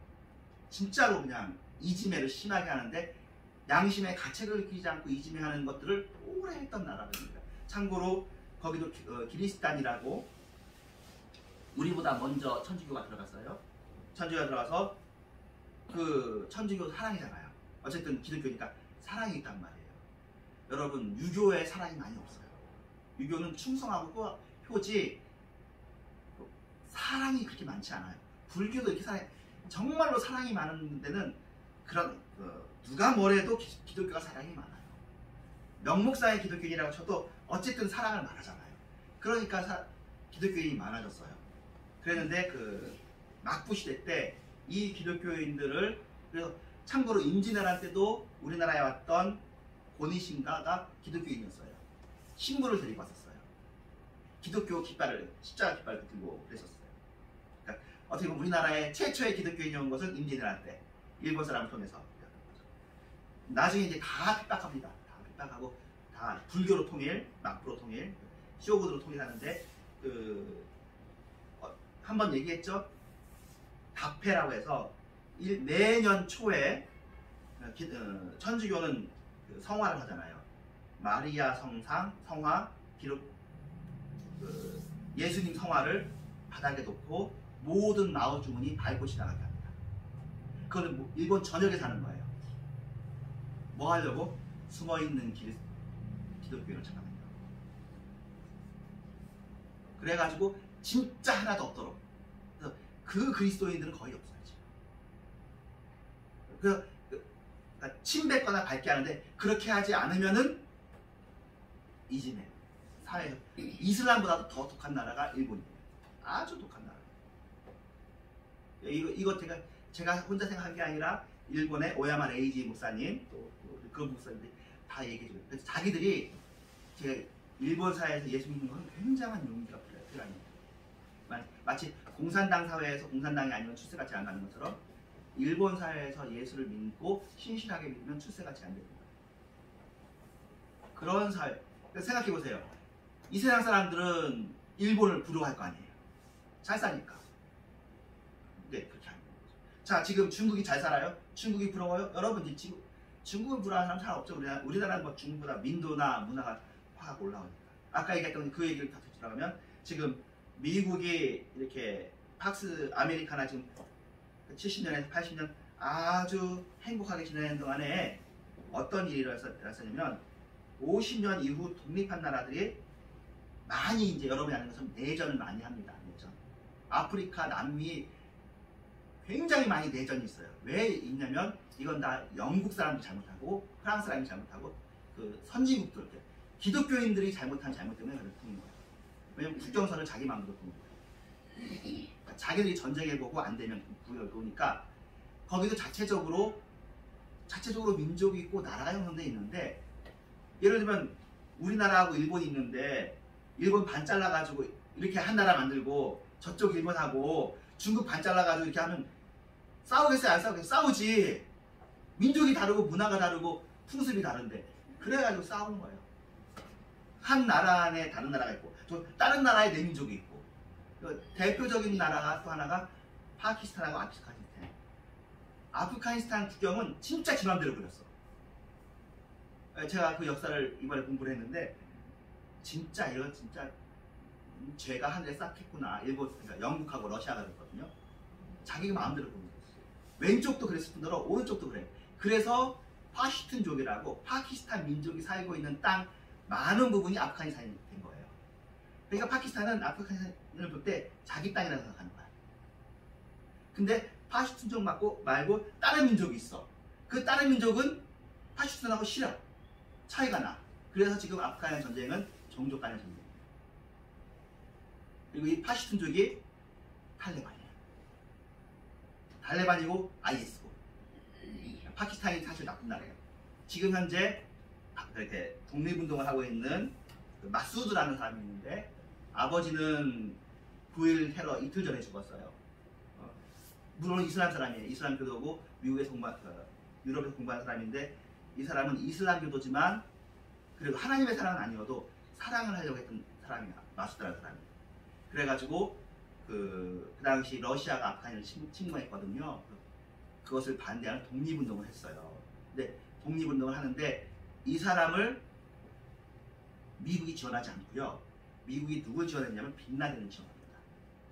진짜로 그냥 이지매를 심하게 하는데, 양심의 가책을 끼지 않고 이지매하는 것들을 오래 했던 나라입니다. 참고로 거기도 기리스탄이라고 우리보다 먼저 천주교가 들어갔어요. 천주교가 들어가서 그 천주교 사랑이잖아요. 어쨌든 기독교니까 사랑이 있단 말이에요. 여러분 유교에 사랑이 많이 없어요. 유교는 충성하고 표지 사랑이 그렇게 많지 않아요. 불교도 이렇게 정말로 사랑이 많은 데는 그런 누가 뭐래도 기독교가 사랑이 많아요. 명목사의 기독교인이라고 쳐도 어쨌든 사랑을 말하잖아요. 그러니까 기독교인이 많아졌어요. 그랬는데 그 막부 시대 때 이 기독교인들을 그래서 참고로 임진왜란 때도 우리나라에 왔던 고니신가가 기독교인이었어요. 신부를 데리고 왔었어요. 기독교 깃발을 십자가 깃발을 들고 그랬었어요. 그러니까 어떻게 보면 우리나라의 최초의 기독교인이 온 것은 임진왜란 때 일본 사람을 통해서 나중에 이제 다 핍박합니다. 다 핍박하고 다 불교로 통일, 막부로 통일, 쇼군으로 통일하는데 한번 얘기했죠. 답회라고 해서 매년 초에 천주교는 성화를 하잖아요. 마리아 성화, 기록 예수님 성화를 바닥에 놓고 모든 마을 주문이 밟고 지나가게 합니다. 그거는 일본 전역에 사는 거예요. 뭐 하려고? 숨어있는 기독교인을 찾아냅니다. 그래가지고 진짜 하나도 없도록. 그래서 그 그리스도인들은 거의 없어요. 지금. 그러니까 침뱉거나 밝게 하는데 그렇게 하지 않으면은 이지네 사회에서 이슬람보다도 더 독한 나라가 일본이에요. 아주 독한 나라. 이거 제가 혼자 생각한 게 아니라 일본의 오야마 레이지 목사님 또 그 목사님들이 다 얘기해줘요. 그래서 자기들이 제가 일본 사회에서 예수 믿는 건 굉장한 용기가 필요합니다. 마치 공산당 사회에서 공산당이 아니면 출세같이 안 가는 것처럼 일본 사회에서 예수를 믿고 신실하게 믿으면 출세같이 안 됩니다. 그런 사회. 생각해 보세요. 이 세상 사람들은 일본을 부러워할 거 아니에요. 잘 사니까. 네, 그렇게 하는 거죠. 자, 지금 중국이 잘 살아요? 중국이 부러워요? 여러분, 지금 중국은 부러워하는 사람 잘 없죠. 우리나라는 뭐 중국보다 민도나 문화가 확 올라오니까. 아까 얘기했던 그 얘기를 다 들어가면 지금 미국이 이렇게 팍스 아메리카나 지금 70년에서 80년 아주 행복하게 지내는 동안에 어떤 일이 일어났었냐면 50년 이후 독립한 나라들이 많이 이제 여러분이 아는 것처럼 내전을 많이 합니다. 내전. 아프리카, 남미 굉장히 많이 내전이 있어요. 왜 있냐면 이건 다 영국 사람도 잘못하고 프랑스 사람이 잘못하고 그 선진국들 기독교인들이 잘못한 잘못 때문에 그렇게 되는 거예요. 왜냐면 국경선을 자기 마음대로 두는 거예요. 그러니까 자기들이 전쟁해 보고 안 되면 구역을 보니까 거기도 자체적으로 민족이 있고 나라가 형성돼 있는데 예를 들면 우리나라하고 일본이 있는데 일본 반 잘라가지고 이렇게 한 나라 만들고 저쪽 일본하고 중국 반 잘라가지고 이렇게 하면 싸우겠어요? 안 싸우겠어요? 싸우지. 민족이 다르고 문화가 다르고 풍습이 다른데 그래가지고 싸우는 거예요. 한 나라 안에 다른 나라가 있고 또 다른 나라에 내 민족이 있고 대표적인 나라가 또 하나가 파키스탄하고 아프가니스탄. 아프가니스탄 국경은 진짜 지 맘대로 그렸어. 제가 그 역사를 이번에 공부를 했는데 진짜 이건 진짜 죄가 하늘에 쌓겠구나. 일본, 그러니까 영국하고 러시아가 그랬거든요. 자기가 마음대로 보는 거였어요. 왼쪽도 그랬을 뿐더러 오른쪽도 그래. 그래서 파시툰족이라고 파키스탄 민족이 살고 있는 땅 많은 부분이 아프가니스탄이 된 거예요. 그러니까 파키스탄은 아프가니스탄을 볼 때 자기 땅이라고 생각하는 거야. 근데 파시툰족 말고 다른 민족이 있어. 그 다른 민족은 파시툰하고 싫어. 차이가 나. 그래서 지금 아프간 전쟁은 종족 간의 전쟁이에요. 그리고 이 파시툰족이 탈레반이에요. 탈레반이고 IS고. 파키스탄이 사실 나쁜 나라예요. 지금 현재 이렇게 독립운동을 하고 있는 마수드라는 사람이 있는데 아버지는 9.1 테러 이틀 전에 죽었어요. 물론 이슬람 사람이에요. 이슬람교도고 미국에서 유럽에서 공부하는 사람인데 이 사람은 이슬람교도지만 그리고 하나님의 사랑은 아니어도 사랑을 하려고 했던 사람이야. 마수드라는 사람이. 그래가지고 그 당시 러시아가 아프간을 침공했거든요. 그것을 반대하는 독립운동을 했어요. 근데 독립운동을 하는데 이 사람을 미국이 지원하지 않고요. 미국이 누굴 지원했냐면 빈라덴을 지원합니다.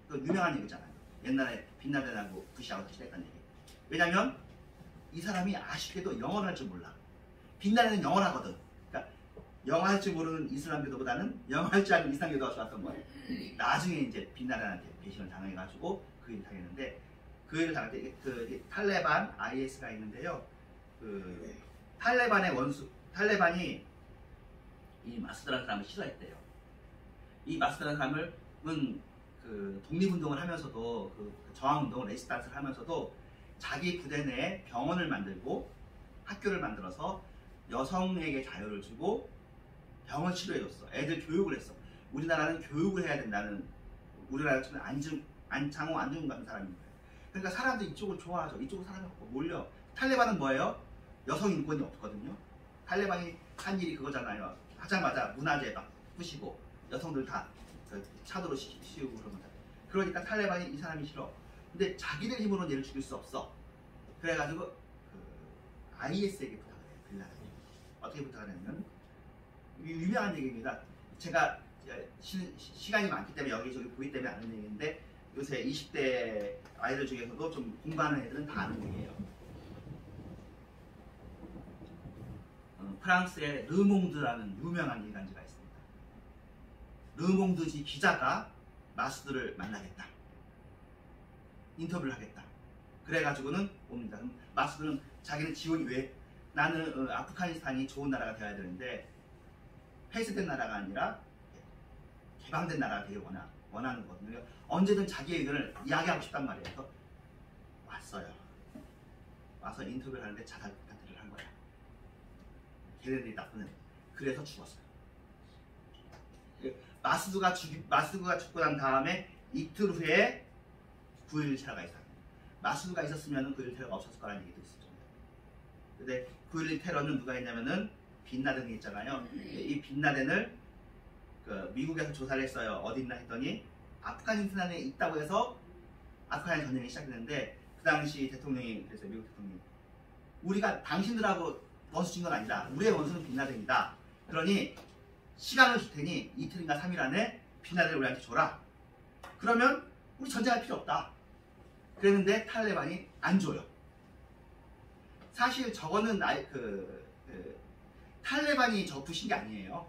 그 유명한 얘기잖아요. 옛날에 빈라덴하고 부시하고 같이 했던 얘기. 왜냐면 이 사람이 아쉽게도 영어를 할 줄 몰라. 빈라덴은 영어를 하거든. 그러니까 영어 할 줄 모르는 이슬람교도보다는 영어 할 줄 아는 이슬람교도가 좋았던 거예요. 나중에 이제 빈라덴한테 배신을 당해가지고 그 일을 당했는데 그 일을 당할 때 그 탈레반 IS가 있는데요. 그 탈레반의 원수 탈레반이 이 마수드라는 사람을 싫어했대요. 이 마수드라는 사람은 그 독립운동을 하면서도 그 저항운동을 레지스탄스를 하면서도 자기 부대 내에 병원을 만들고 학교를 만들어서 여성에게 자유를 주고 병원 치료해줬어. 애들 교육을 했어. 우리나라는 교육을 해야 된다는 우리나라처럼 안창호 안중근 같은 사람인 거예요. 그러니까 사람들이 이쪽을 좋아하죠. 이쪽으로 사람이 몰려. 탈레반은 뭐예요? 여성 인권이 없거든요. 탈레반이 한 일이 그거잖아요. 하자마자 문화재 막 부시고 여성들 다 차도로 씌우고 그런 거다. 그러니까 탈레반이 이 사람이 싫어. 근데 자기들 힘으로는 얘를 죽일 수 없어. 그래가지고 그 IS에게 부탁을 해요. 빌라덴이. 어떻게 부탁을 했냐면 유명한 얘기입니다. 제가 시간이 많기 때문에 여기저기 보기 때문에 아는 얘기인데 요새 20대 아이들 중에서도 좀 공부하는 애들은 다 아는 얘기예요. 프랑스의 르몽드라는 유명한 일간지가 있습니다. 르몽드지 기자가 마수드를 만나겠다. 인터뷰를 하겠다. 그래가지고는 옵니다. 그럼 마수드는 자기는 지원이 왜 나는 아프가니스탄이 좋은 나라가 되어야 되는데 폐쇄된 나라가 아니라 개방된 나라가 되길 원하는 거거든요. 언제든 자기 의견을 이야기하고 싶단 말이에요. 그래서 왔어요. 와서 인터뷰를 하는데 자살 부탁을 한 거야. 걔네들이 나쁜 애. 그래서 죽었어요. 마수드가 죽고 난 다음에 이틀 후에 9.11 테러가 있었어요. 마수드가 있었으면 9.11 테러가 없었을 거라는 얘기도 있었죠. 근데 9.11 테러는 누가 했냐면은 빈라덴이 있잖아요. 이 빈라덴을 미국에서 조사를 했어요. 어디 있나 했더니 아프가니스탄에 있다고 해서 아프간 전쟁이 시작됐는데 그 당시 대통령이 그랬어요. 미국 대통령이 우리가 당신들하고 원수 진 건 아니다. 우리의 원수는 빈라덴이다. 그러니 시간을 줄 테니 이틀인가 3일 안에 빈라덴을 우리한테 줘라. 그러면 우리 전쟁할 필요 없다. 그랬는데 탈레반이 안 줘요. 사실 저거는 탈레반이 저 부신 게 아니에요.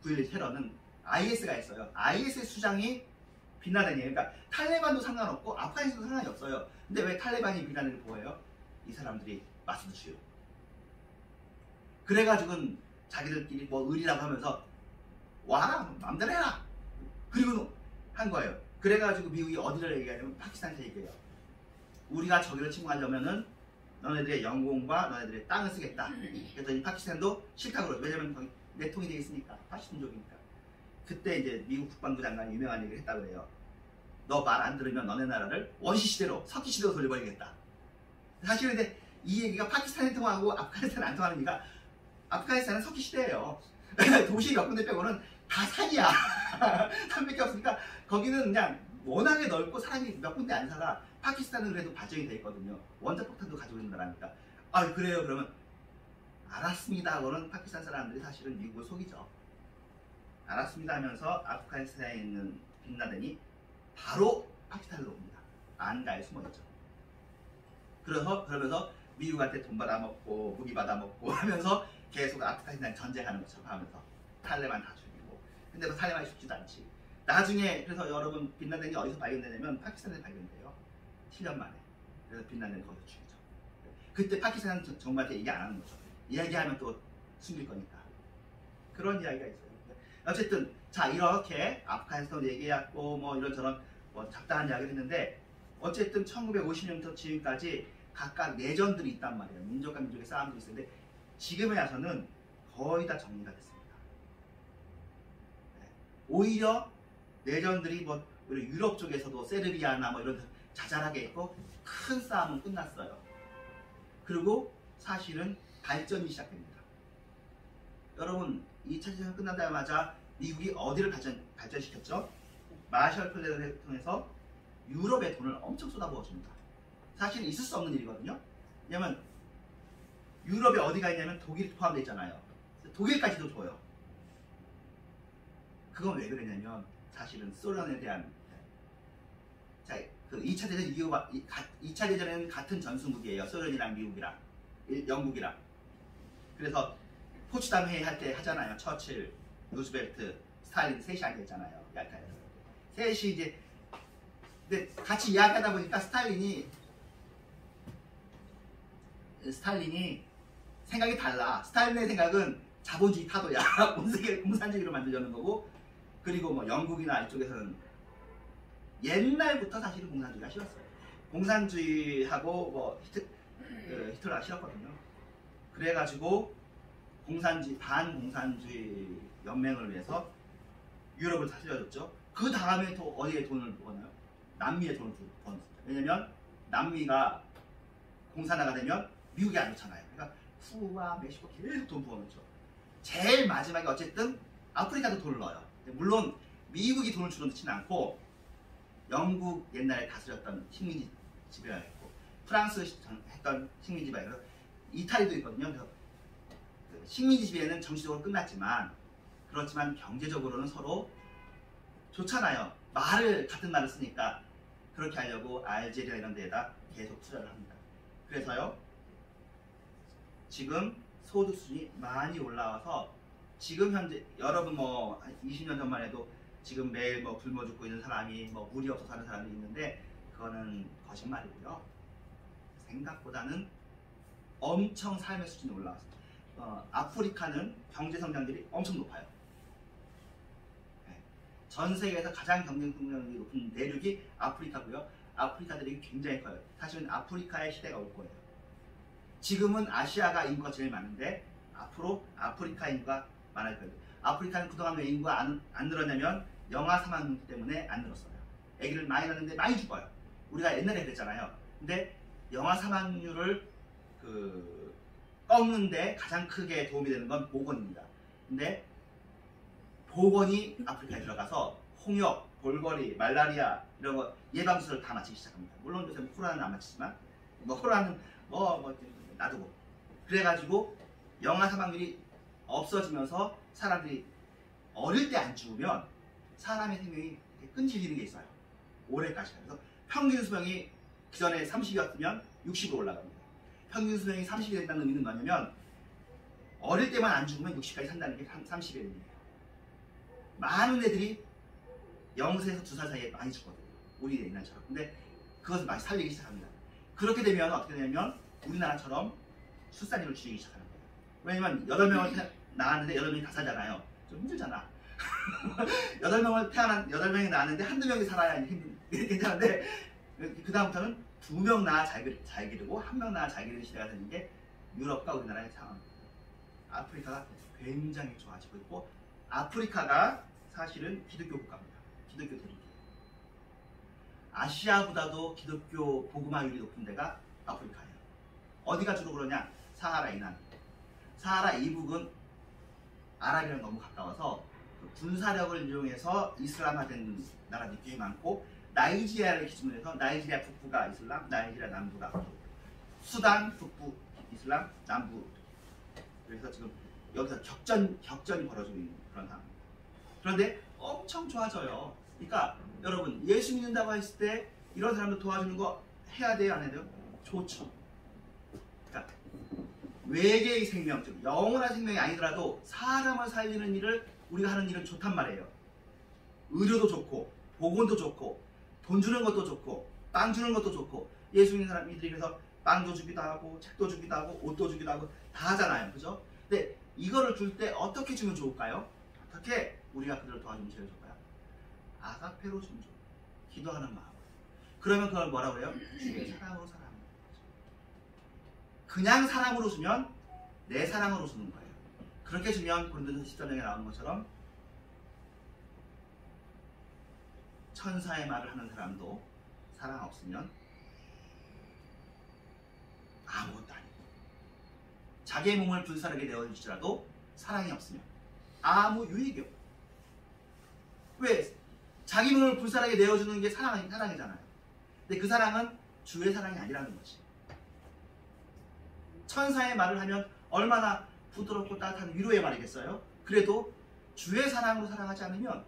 9.11 테러는 IS가 했어요. IS의 수장이 빈라덴이에요. 그러니까 탈레반도 상관없고 아프가니스탄도 상관이 없어요. 근데 왜 탈레반이 빈라덴을 보호해요? 이 사람들이 마수드 주요. 그래가지고는 자기들끼리 뭐 의리라고 하면서 와라 마음대로 해라. 그리고 한 거예요. 그래가지고 미국이 어디를 얘기하냐면 파키스탄한테 얘기해요. 우리가 저기를 침공하려면은 너네들의 영공과 너네들의 땅을 쓰겠다. 그랬더니 파키스탄도 싫다고 그러죠. 왜냐면 거기 내통이 되어 있으니까. 파시즘족이니까. 그때 이제 미국 국방부 장관이 유명한 얘기를 했다고 그래요. 너 말 안 들으면 너네 나라를 원시시대로 석기시대로 돌려버리겠다. 사실 근데 이 얘기가 파키스탄에 통하고 아프가니스탄에 안 통하는 이유가 아프가니스탄은 석기시대예요. 도시 몇 군데 빼고는 다 산이야. 산밖에 없으니까 거기는 그냥 워낙에 넓고 사람이 몇 군데 안 살아. 파키스탄은 그래도 발전이 돼 있거든요. 원자폭탄도 가지고 있는 나라니까. 아 그래요? 그러면 알았습니다. 그거는 파키스탄 사람들이 사실은 미국을 속이죠. 알았습니다 하면서 아프가니스탄에 있는 빈라덴이 바로 파키스탄으로 옵니다. 안가에 숨어있죠. 그러면서 미국한테 돈 받아먹고 무기 받아먹고 하면서 계속 아프가니스탄 전쟁하는 것처럼 하면서 탈레반 다 죽이고. 근데 그 탈레반이 죽지도 않지. 나중에 그래서 여러분 빈라덴이 어디서 발견되냐면 파키스탄에서 발견돼요. 7년 만에. 그래서 빈라덴을 거기서 죽이죠. 그때 파키스탄은 정부한테 얘기 안 하는 거죠. 이야기하면 또 숨길 거니까. 그런 이야기가 있어요. 어쨌든 자 이렇게 아프가니스탄 얘기했고 뭐 이런저런 뭐 잡다한 이야기를 했는데 어쨌든 1950년부터 지금까지 각각 내전들이 있단 말이에요. 민족과 민족의 싸움들이 있었는데 지금에 와서는 거의 다 정리가 됐습니다. 네. 오히려 내전들이 뭐 유럽 쪽에서도 세르비아나 뭐 이런 자잘하게 있고 큰 싸움은 끝났어요. 그리고 사실은 발전이 시작됩니다. 여러분 2차 대전 끝나자마자 미국이 어디를 발전시켰죠? 마셜 플랜을 통해서 유럽에 돈을 엄청 쏟아부어줍니다. 사실은 있을 수 없는 일이거든요. 왜냐면 유럽에 어디가 있냐면 독일이 포함되어 있잖아요. 독일까지도 줘요. 그건 왜 그러냐면 사실은 소련에 대한 자, 그 2차 대전 이후가 2차 대전에는 같은 전술무기예요. 소련이랑 미국이랑 영국이랑. 그래서 포츠담 회의 할 때 하잖아요. 처칠, 루즈벨트, 스탈린 셋이 앉아있잖아요. 얄타에서. 셋이 이제 근데 같이 이야기하다 보니까 스탈린이 생각이 달라. 스탈린의 생각은 자본주의 타도야. 온 세계를 공산주의로 만들려는 거고, 그리고 뭐 영국이나 이쪽에서는 옛날부터 사실은 공산주의가 싫었어요. 공산주의하고 뭐 히틀러가 싫었거든요. 그래가지고 반공산주의 연맹을 위해서 유럽을 다스려줬죠. 그 다음에 또 어디에 돈을 부었나요? 남미에 돈을 부었어요. 왜냐면 남미가 공산화가 되면 미국이 안 좋잖아요. 그러니까 쿠바, 멕시코 계속 돈 부어놓죠. 제일 마지막에 어쨌든 아프리카도 돈을 넣어요. 물론 미국이 돈을 주는 듯이는 않고 영국 옛날에 다스렸던 식민지 지배가 있고 프랑스 했던 식민지 지배가 있고 이탈리아도 있거든요. 그래서 식민지 지배는 정치적으로 끝났지만 그렇지만 경제적으로는 서로 좋잖아요. 같은 말을 쓰니까 그렇게 하려고 알제리아 이런 데에다 계속 투자를 합니다. 그래서요 지금 소득 수준이 많이 올라와서 지금 현재 여러분 뭐 20년 전만 해도 지금 매일 뭐 굶어 죽고 있는 사람이 뭐 물이 없어서 사는 사람이 있는데 그거는 거짓말이고요. 생각보다는 엄청 삶의 수준이 올라왔어요. 아프리카는 경제 성장률이 엄청 높아요. 네. 전 세계에서 가장 경제 성장률이 높은 대륙이 아프리카고요. 아프리카 대륙이 굉장히 커요. 사실은 아프리카의 시대가 올 거예요. 지금은 아시아가 인구가 제일 많은데 앞으로 아프리카 인구가 많을 거예요. 아프리카는 그동안 왜 인구가 안 늘었냐면 영아 사망 때문에 안 늘었어요. 아기를 많이 낳는데 많이 죽어요. 우리가 옛날에 그랬잖아요. 근데 영아 사망률을 꺾는데 가장 크게 도움이 되는 건 보건입니다. 근데 보건이 아프리카에 들어가서 홍역, 볼거리, 말라리아 이런 거 예방주사를 다 맞히기 시작합니다. 물론 요새 코로나는 안 맞히지만 코로나는 놔두고 그래가지고 영아 사망률이 없어지면서 사람들이 어릴 때 안 죽으면 사람의 생명이 끈질리는 게 있어요. 올해까지. 그래서 평균 수명이 기존에 30이었으면 60으로 올라갑니다. 평균 수명이 30이 된다는 의미는 뭐냐면 어릴 때만 안 죽으면 60까지 산다는 게 30의 의미예요. 많은 애들이 0세에서 2살 사이에 많이 죽거든요. 우리 옛날처럼. 근데 그것을 많이 살리기 시작합니다. 그렇게 되면 어떻게 되냐면 우리나라처럼 출산율을 줄이기 시작하는 거예요. 왜냐면 8명을 낳았는데 8명이 다 살잖아요. 좀 힘들잖아. 8명이 낳았는데 한두 명이 살아야 괜찮은데 그 다음부터는 2명 낳아 잘 기르고 1명 낳아 잘 기르는 시대가 되는 게 유럽과 우리나라의 상황입니다. 아프리카가 굉장히 좋아지고 있고 아프리카가 사실은 기독교 국가입니다. 기독교 대륙이에요. 아시아보다도 기독교 복음화율이 높은 데가 아프리카예요. 어디가 주로 그러냐? 사하라 이남. 사하라 이북은 아랍이랑 너무 가까워서 군사력을 이용해서 이슬람화된 나라들이 꽤 많고 나이지리아를 기준으로 해서 나이지리아 북부가 이슬람, 나이지리아 남부가 수단 북부 이슬람, 남부. 그래서 지금 여기서 격전이 벌어지고 있는 그런 상황입니다. 그런데 엄청 좋아져요. 그러니까 여러분 예수 믿는다고 했을 때 이런 사람들 도와주는 거 해야 돼요, 안 해야 돼요? 좋죠. 그러니까 외계의 생명, 즉 영원한 생명이 아니더라도 사람을 살리는 일을 우리가 하는 일은 좋단 말이에요. 의료도 좋고 보건도 좋고 돈 주는 것도 좋고 빵 주는 것도 좋고 예수 믿는 사람들이 그래서 빵도 주기도 하고 책도 주기도 하고 옷도 주기도 하고 다 하잖아요. 그죠? 근데 이거를 줄 때 어떻게 주면 좋을까요? 어떻게 우리가 그들을 도와주면 제일 좋을까요? 아가페로 주면 좋아요. 기도하는 마음. 그러면 그걸 뭐라고 그래요? 주의 사랑으로 사랑하는 거죠. 그냥 사랑으로 주면 내 사랑으로 주는 거예요. 그렇게 주면 고린도전서 13장에 나오는 것처럼 천사의 말을 하는 사람도 사랑 없으면 아무것도 아니고 자기의 몸을 불사르게 내어줄지라도 사랑이 없으면 아무 유익이 없고 왜? 자기 몸을 불사르게 내어주는 게 사랑이잖아요. 근데 그 사랑은 주의 사랑이 아니라는 거지. 천사의 말을 하면 얼마나 부드럽고 따뜻한 위로의 말이겠어요? 그래도 주의 사랑으로 사랑하지 않으면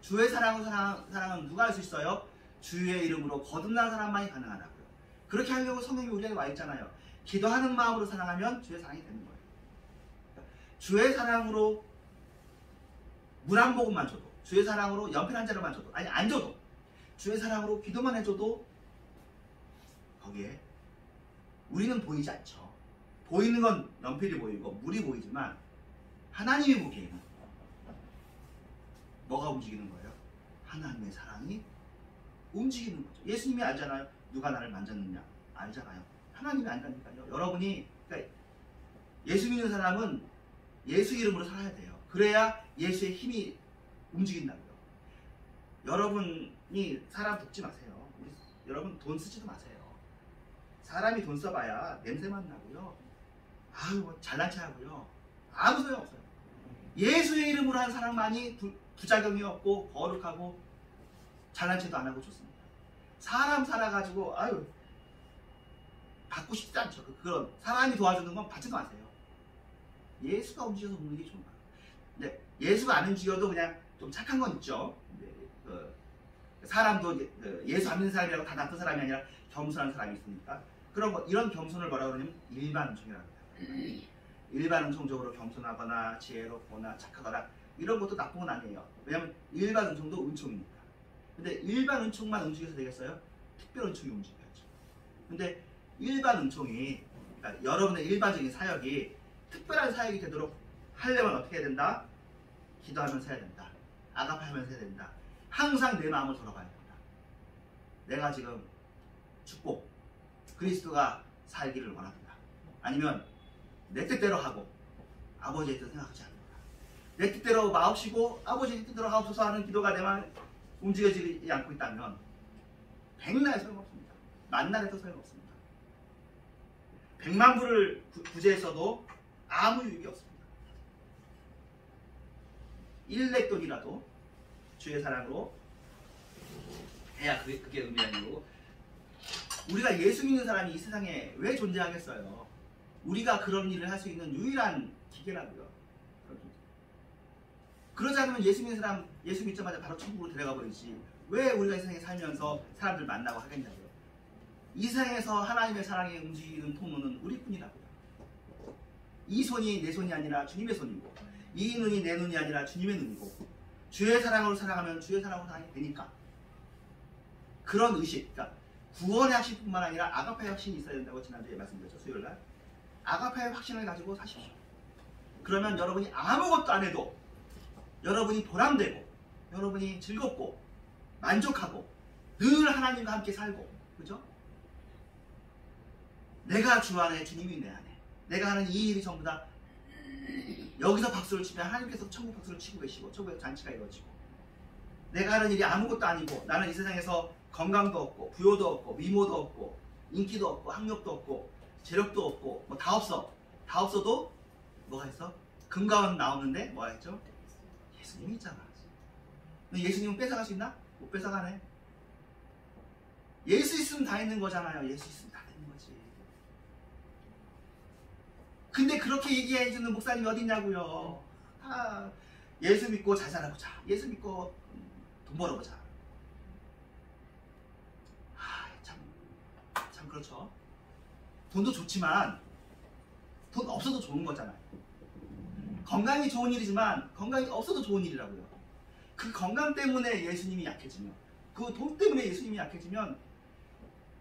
주의 사랑으로 사랑은 누가 할 수 있어요? 주의 이름으로 거듭난 사람만이 가능하다고요. 그렇게 하려고 성경이 우리에게 와 있잖아요. 기도하는 마음으로 사랑하면 주의 사랑이 되는 거예요. 주의 사랑으로 물 한 모금만 줘도, 주의 사랑으로 연필 한 자루만 줘도, 아니 안 줘도, 주의 사랑으로 기도만 해줘도 거기에 우리는 보이지 않죠. 보이는 건 연필이 보이고 물이 보이지만 하나님이 보기에는 뭐가 움직이는 거예요? 하나님의 사랑이 움직이는 거죠. 예수님이 알잖아요. 누가 나를 만졌느냐 알잖아요. 하나님이 안다니까요. 여러분이 그러니까 예수 믿는 사람은 예수 이름으로 살아야 돼요. 그래야 예수의 힘이 움직인다고요. 여러분이 사람 돕지 마세요. 여러분 돈 쓰지도 마세요. 사람이 돈 써봐야 냄새만 나고요. 아유 뭐 잘난 체 하고요. 아무 소용 없어요. 예수의 이름으로 한 사람만이 부작용이 없고 거룩하고 잘난 체도 안 하고 좋습니다. 사람 살아가지고 아유 받고 싶지 않죠. 그런 사람이 도와주는 건 받지도 마세요. 예수가 움직여서 먹는 게 좋은 거예요. 근데 예수가 안 움직여도 그냥 좀 착한 건 있죠. 사람도 예수 안 믿는 사람이라고 다 나쁜 사람이 아니라 겸손한 사람이 있으니까 그런 거 이런 겸손을 뭐라고 그러냐면 일반 은총이라고 합니다. 일반 은총적으로 겸손하거나 지혜롭거나 착하거나 이런 것도 나쁜 건 아니에요. 왜냐하면 일반 은총도 은총입니다. 근데 일반 은총만 움직여서 되겠어요? 특별 은총이 움직여야죠. 근데 일반 은총이, 그러니까 여러분의 일반적인 사역이 특별한 사역이 되도록 하려면 어떻게 해야 된다? 기도하면서 해야 된다. 아가페하면서 해야 된다. 항상 내 마음을 돌아봐야 된다. 내가 지금 죽고 그리스도가 살기를 원한다. 아니면 내 뜻대로 하고 아버지의 뜻을 생각하지 않는다. 내 뜻대로 마옵시고 아버지의 뜻대로 하옵소서 하는 기도가 내 마음에 움직여지지 않고 있다면 백날에 소용없습니다. 만날에도 소용없습니다. 100만 불을 구제했어도 아무 유익이 없습니다. 1렉돈이라도 주의 사랑으로 해야 그게 의미가 아니고, 우리가 예수 믿는 사람이 이 세상에 왜 존재하겠어요? 우리가 그런 일을 할 수 있는 유일한 기계라고요. 그러지 않으면 예수 믿는 사람 예수 믿자마자 바로 천국으로 데려가 버리지. 왜 우리가 이 세상에 살면서 사람들 만나고 하겠냐고요. 이 세상에서 하나님의 사랑에 움직이는 통로는 우리뿐이라고요. 이 손이 내 손이 아니라 주님의 손이고, 이 눈이 내 눈이 아니라 주님의 눈이고, 주의 사랑으로 살아가면 주의 사랑으로 살아야 되니까. 그런 의식, 그러니까 구원의 확신뿐만 아니라 아가페의 확신이 있어야 된다고 지난주에 말씀드렸죠. 수요일날 아가페의 확신을 가지고 사십시오. 그러면 여러분이 아무것도 안 해도 여러분이 보람되고, 여러분이 즐겁고 만족하고 늘 하나님과 함께 살고, 그죠? 내가 주 안에, 주님이 내 안에, 내가 하는 이 일이 전부 다 여기서 박수를 치면 하나님께서 천국 박수를 치고 계시고 천국의 잔치가 이루어지고, 내가 하는 일이 아무것도 아니고 나는 이 세상에서 건강도 없고 부요도 없고 미모도 없고 인기도 없고 학력도 없고 재력도 없고 뭐 다 없어. 다 없어도 뭐가 있어? 금가원 나오는데 뭐가 있죠? 예수님이 있잖아. 예수님은 뺏어갈 수 있나? 못 뺏어가네. 예수 있으면 다 있는 거잖아요. 예수 있으면 다 있는 거지. 근데 그렇게 얘기해주는 목사님이 어딨냐고요. 아, 예수 믿고 잘 살아보자. 예수 믿고 돈 벌어보자. 참 그렇죠. 돈도 좋지만 돈 없어도 좋은 거잖아요. 건강이 좋은 일이지만 건강이 없어도 좋은 일이라고요. 그 건강 때문에 예수님이 약해지면, 그 돈 때문에 예수님이 약해지면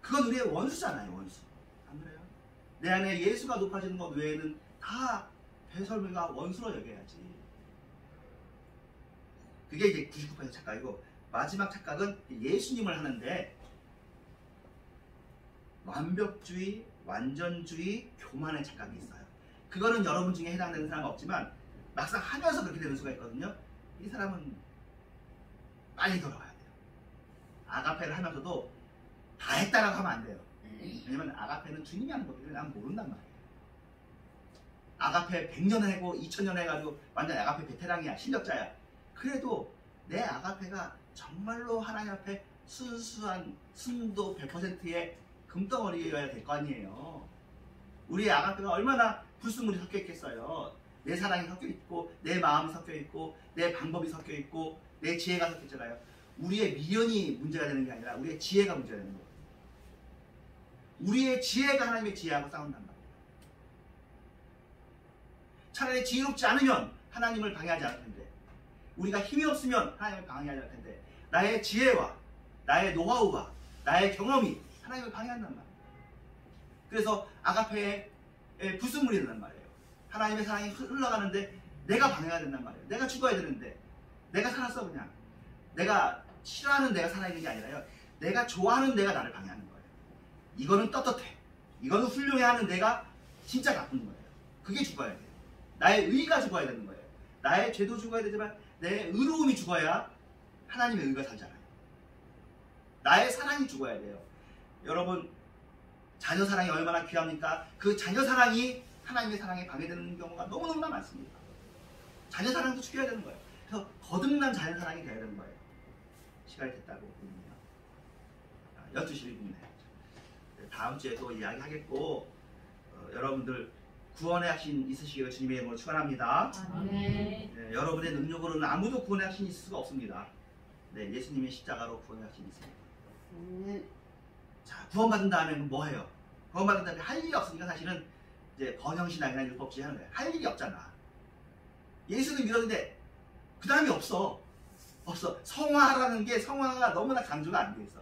그건 우리의 원수잖아요. 원수. 안 그래요? 내 안에 예수가 높아지는 것 외에는 다 배설물과 원수로 여겨야지. 그게 이제 99% 착각이고, 마지막 착각은 예수님을 하는데 완벽주의, 완전주의, 교만의 착각이 있어요. 그거는 여러분 중에 해당되는 사람은 없지만 막상 하면서 그렇게 되는 수가 있거든요. 이 사람은 빨리 돌아와야 돼요. 아가페를 하면서도 다 했다라고 하면 안 돼요. 왜냐면 아가페는 주님이 하는 거기 때문에 난 모른단 말이에요. 아가페 100년 해고 2000년 해가지고 완전 아가페 베테랑이야, 실력자야. 그래도 내 아가페가 정말로 하나님 앞에 순수한 순도 100%의 금덩어리여야 될 거 아니에요. 우리의 아가페가 얼마나 불순물이 섞여 있겠어요. 내 사랑이 섞여 있고, 내 마음이 섞여 있고, 내 방법이 섞여 있고, 내 지혜가 섞여 있잖아요. 우리의 미련이 문제가 되는 게 아니라 우리의 지혜가 문제가 되는 거예요. 우리의 지혜가 하나님의 지혜하고 싸운단 말이에요. 차라리 지혜롭지 않으면 하나님을 방해하지 않을 텐데, 우리가 힘이 없으면 하나님을 방해하지 않을 텐데, 나의 지혜와 나의 노하우와 나의 경험이 하나님을 방해한단 말이에요. 그래서 아가페의 불순물이 된단 말이에요. 하나님의 사랑이 흘러가는데 내가 방해가 된단 말이에요. 내가 죽어야 되는데 내가 살았어. 그냥 내가 싫어하는 내가 살아있는 게 아니라요, 내가 좋아하는 내가 나를 방해하는 거예요. 이거는 떳떳해, 이거는 훌륭해 하는 내가 진짜 나쁜 거예요. 그게 죽어야 돼요. 나의 의가 죽어야 되는 거예요. 나의 죄도 죽어야 되지만 내 의로움이 죽어야 하나님의 의가 살잖아요. 나의 사랑이 죽어야 돼요. 여러분, 자녀 사랑이 얼마나 귀합니까? 그 자녀 사랑이 하나님의 사랑에 방해되는 경우가 너무너무나 많습니다. 자녀 사랑도 죽여야 되는 거예요. 그래서 거듭난 자녀 사랑이 돼야 되는 거예요. 시간이 됐다고 보면요. 12시 1분에 다음 주에 또 이야기하겠고, 여러분들 구원의 확신 있으시기를 주님의 이름으로 축원합니다. 네. 네, 여러분의 능력으로는 아무도 구원의 확신이 있을 수가 없습니다. 네, 예수님의 십자가로 구원의 확신이 있습니다. 자, 구원받은 다음에 뭐 해요? 구원받은 다음에 할 일이 없으니까 사실은 이제 번영신앙이나 율법주의 하는 거예요. 할 일이 없잖아. 예수는 믿었는데 그 다음이 없어. 성화라는 게, 성화가 너무나 강조가 안 돼 있어.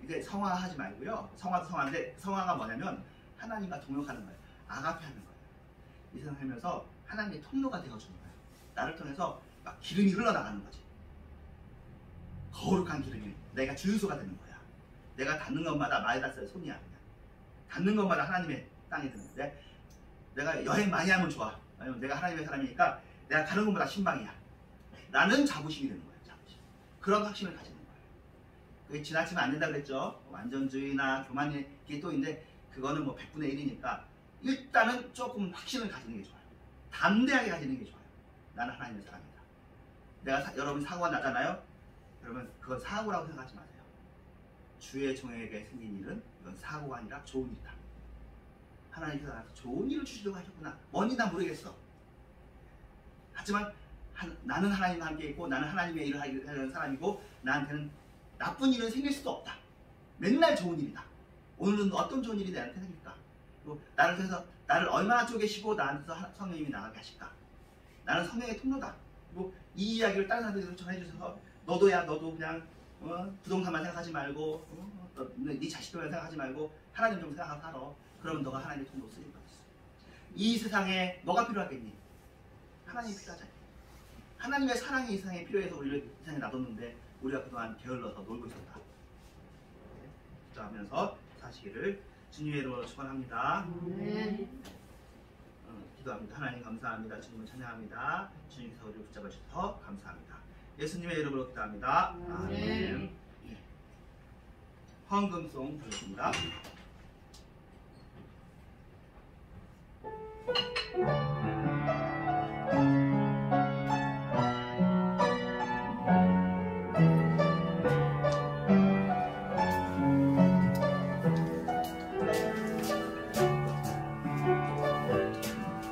이제 성화하지 말고요. 성화도 성화인데 성화가 뭐냐면 하나님과 동역하는 거예요. 아가페 하는 거예요. 이 세상 살면서 하나님의 통로가 되어주는 거예요. 나를 통해서 막 기름이 흘러나가는 거지. 거룩한 기름이 내가 주유소가 되는 거야. 내가 닿는 것마다 마이다스의 손이야. 그냥. 닿는 것마다 하나님의 땅이 되는 거야. 내가 여행 많이 하면 좋아. 왜냐면 내가 하나님의 사람이니까 내가 가는 것마다 신방이야. 나는 자부심이 되는 거예요. 자부심. 그런 확신을 가지는 거예요. 그게 지나치면 안 된다 그랬죠. 완전주의나 교만이 또 있는데 그거는 뭐 100분의 1이니까 일단은 조금 확신을 가지는 게 좋아요. 담대하게 가지는 게 좋아요. 나는 하나님의 사람이다. 여러분 사고가 나잖아요. 그러면 그건 사고라고 생각하지 마세요. 주의 종에게 생긴 일은 이건 사고가 아니라 좋은 일이다. 하나님께서 나한테 좋은 일을 주시려고 하셨구나. 뭔지 난 모르겠어. 하지만 나는 하나님과 함께 있고 나는 하나님의 일을 하는 사람이고 나한테는 나쁜 일은 생길 수도 없다. 맨날 좋은 일이다. 오늘은 어떤 좋은 일이 나한테 생길까? 그리고 나를 통해서 나를 얼마나 쪼개시고 나한테서 성령님이 나가게 하실까? 나는 성령의 통로다. 그리고 이 이야기를 다른 사람들에게 전해주셔서 너도 그냥 부동산만 생각하지 말고 네 자식들만 생각하지 말고 하나님 좀 생각하고 살아. 그러면 너가 하나님의 통로 쓰일 거였어. 이 세상에 뭐가 필요하겠니? 하나님이 필요하잖아. 하나님의 사랑이 이 세상에 필요해서 우리를 이 세상에 놔뒀는데 우리가 그동안 게을러서 놀고 있었다. 기도하면서 사시기를 주님의 이름으로 축원합니다. 기도합니다. 하나님 감사합니다. 주님을 찬양합니다. 주님께서 우리를 붙잡아 주셔서 감사합니다. 예수님의 이름으로 기도합니다. 아멘. 헌금송 부르겠습니다.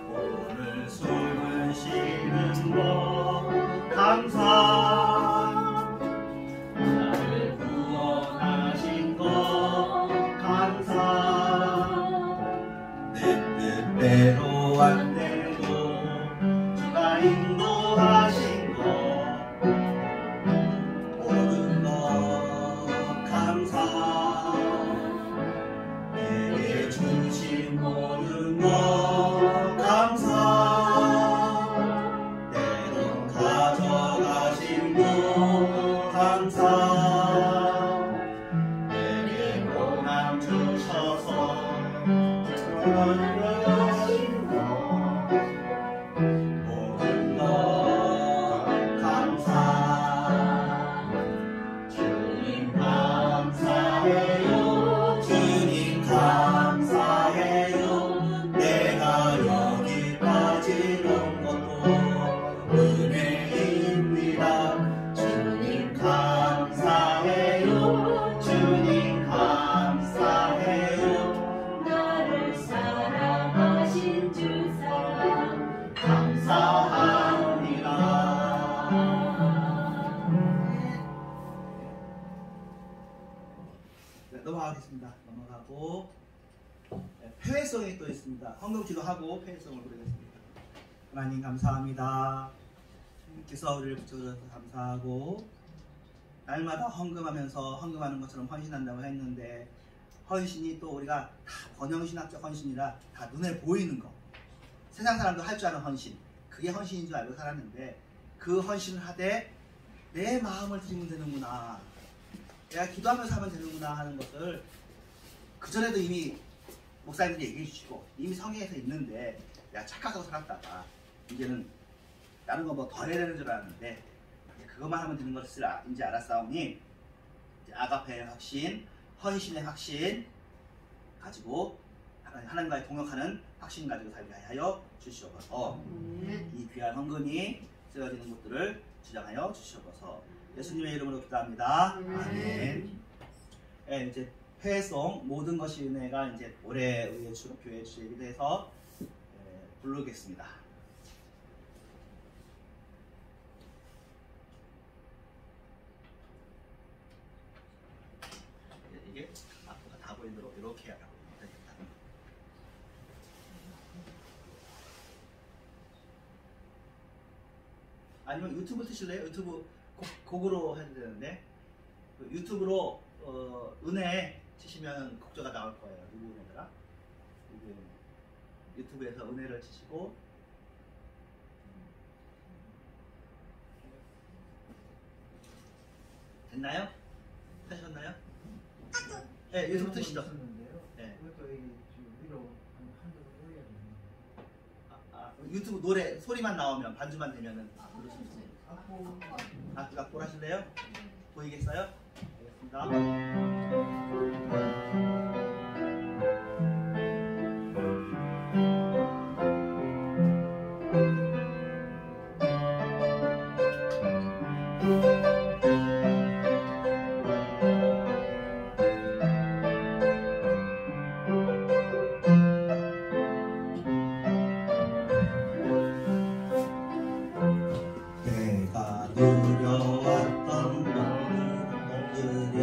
오늘 숨을 쉬는 것 감사 나를 구원하신 것 감사 내 뜻대로 안 되고 주가 인도하신 것 모든 것 감사 내게 주신 모든 것 감사 때론 가져가신 것 감사 내게 고난 주셔서 들어가신 것 모든 것 감사 주님 감사해요 주님 감사해요 내가 여기까지 온 것도 은혜입니다 주님 감사해요 주님 감사해요 나를 사랑하신 주 사랑 감사합니다. 네, 넘어가겠습니다. 넘어가고 폐회성이 또 있습니다. 헌금기도 하고 폐회성을 부르겠습니다. 하나님 감사합니다. 주님께서 우리를 붙여주셔서 감사하고 날마다 헌금하면서 헌금하는 것처럼 헌신한다고 했는데 헌신이 또 우리가 다 번영신학적 헌신이라 다 눈에 보이는 거 세상 사람도 할 줄 아는 헌신 그게 헌신인 줄 알고 살았는데 그 헌신을 하되 내 마음을 드리면 되는구나 내가 기도하면서 하면 되는구나 하는 것을 그전에도 이미 목사님들이 얘기해 주시고 이미 성경에서 있는데 내가 착각하고 살았다가 이제는 다른 거 뭐 더 해야 되는 줄 알았는데 그것만 하면 되는 것을 이제 알았사오니 이제 아가페의 확신, 헌신의 확신 가지고 하나님과의 동역하는 확신 가지고 살게 하여 주시옵소서. 이 귀한 헌금이 쓰여지는 곳들을 주장하여 주시옵소서. 예수님의 이름으로 기도합니다. 아멘. 네, 이제 회송 모든 것이 은혜가 이제 올해 우리의 교회 주제이기도 해서 부르겠습니다. 이게 앞으로 다 보이도록 이렇게 하라고 되겠다. 아니면 유튜브 트실래요? 유튜브 곡으로 해도 되는데 유튜브로 은혜 치시면 국조가 나올 거예요. 누구 은혜더라? 유튜브에서 은혜를 치시고 됐나요? 하셨나요? 네, 유튜브 뜨시죠. 네. 유튜브 노래 소리만 나오면 반주만 되면은 부를 수 있어요. 악보를 하실래요? 보이겠어요? 알겠습니다. 내가 누려왔던 것들이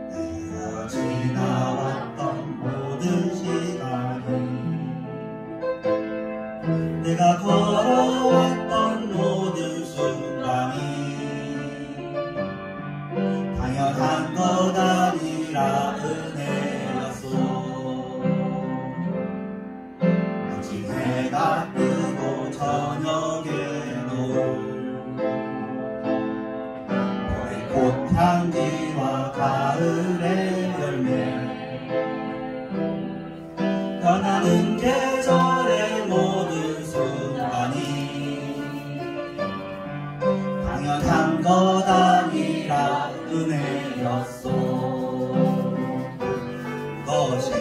내가 지나왔던 모든 시간이 내가 걸어왔던 모든 순간이 당연한 것 아니라 은혜였소. 아직 해가 뜨고 저녁에 너의 꽃향기와 가을의 열매 변하는 계절의 모든 순간이 당연한 것 아니라 은혜였소. 그것이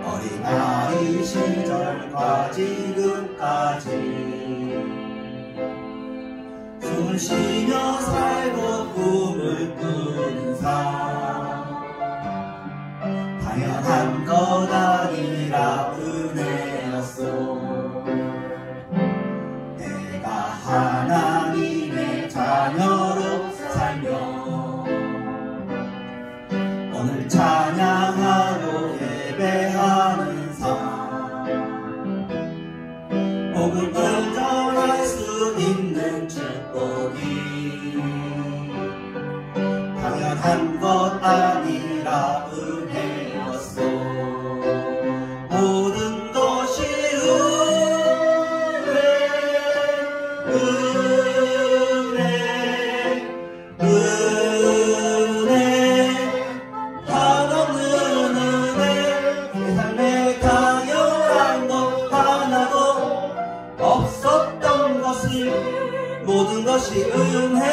어린아이 시절과 지금까지 숨을 쉬며 살고 꿈을 꾸는 삶 당연한 것 아니라 은혜였소. 내가 하나님의 자녀로 살며 오늘 찬양하고 예배하는 삶 복음을 전할 수 있는 축복이 당연한 것 아니라 은혜였소. 모든 것이 모든 것이 은혜였소.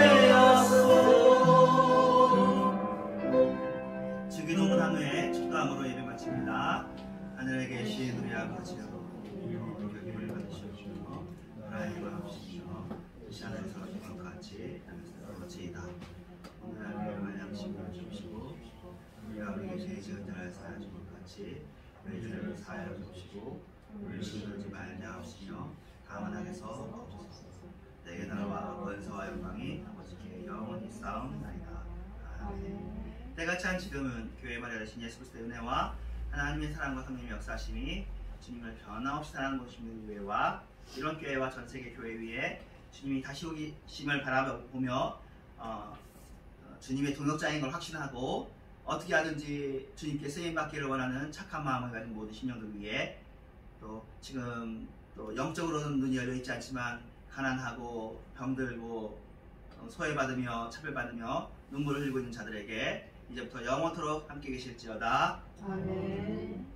은혜였소. 주기도문 한 후에 축도함으로 예배 마칩니다. 하늘에 계신 우리 아버지여, 우리가 힘을 받으시옵시고 하나님과 합시옵시고 이 하늘에서 기본 같이 땅에서 거치이다. 오늘 하루의 양식을 주시고 우리가 우리에게 죄 지은 자를 사하여 준 것 같이 우리 죄를 사하여 주시고 우리를 시험하지 말자 하시며 다만 악에서 없으소서. 내게 나라와 권세와 영광이 아버지께 영원히 싸움나이다. 아멘. 때가 찬 지금은 교회 말에 되신 예수 그리스도의 은혜와 하나님의 사랑과 성령의 역사심이 주님을 변함없이 사랑하는 모든 교회와 이런 교회와 전 세계 교회 위에 주님이 다시 오심을 바라보며 주님의 동역자인 걸 확신하고 어떻게 하든지 주님께 쓰임받기를 원하는 착한 마음을 가진 모든 신령들 위해 또 지금 또 영적으로는 눈이 열려있지 않지만 가난하고 병들고 소외받으며 차별받으며 눈물을 흘리고 있는 자들에게 이제부터 영원토록 함께 계실지어다. 아멘.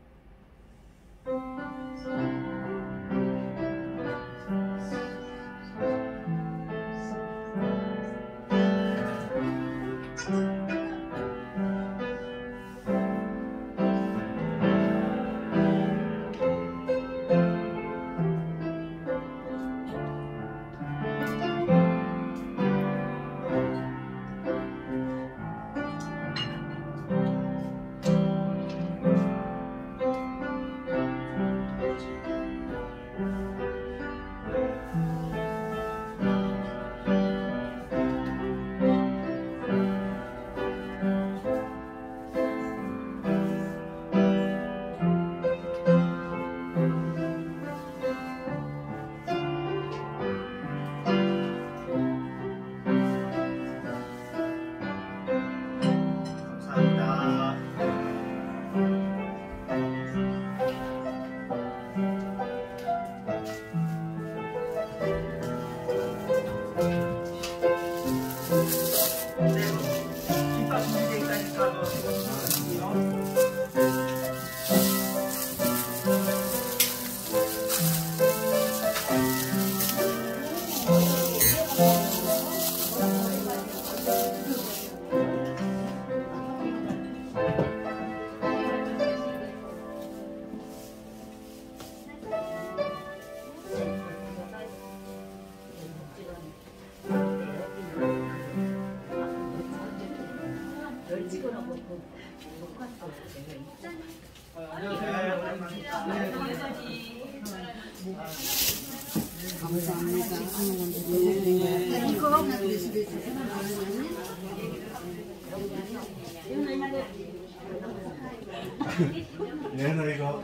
얘는 이거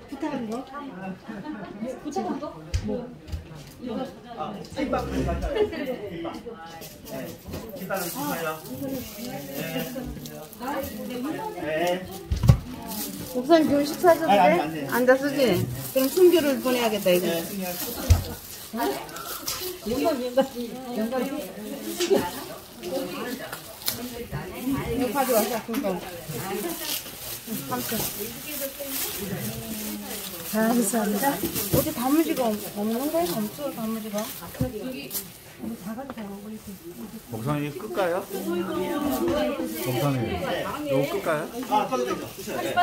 부탁한 거? 부탁한 거? 김밥 가져가요. 김밥. 네. 김밥은 주세요. 네. 목사님 교식 사줘도 아니, 돼? 안 돼. 앉아 쓰지? 그럼 순교를 보내야겠다 이거. 이거 가져와서 그거. 감사합니다. 어디 단무지가 없는 거야? 없어 단무지가. 목사님 끌까요? 목사님 이거 끌까요? 아, 꺼도 되죠. 주세요. 네.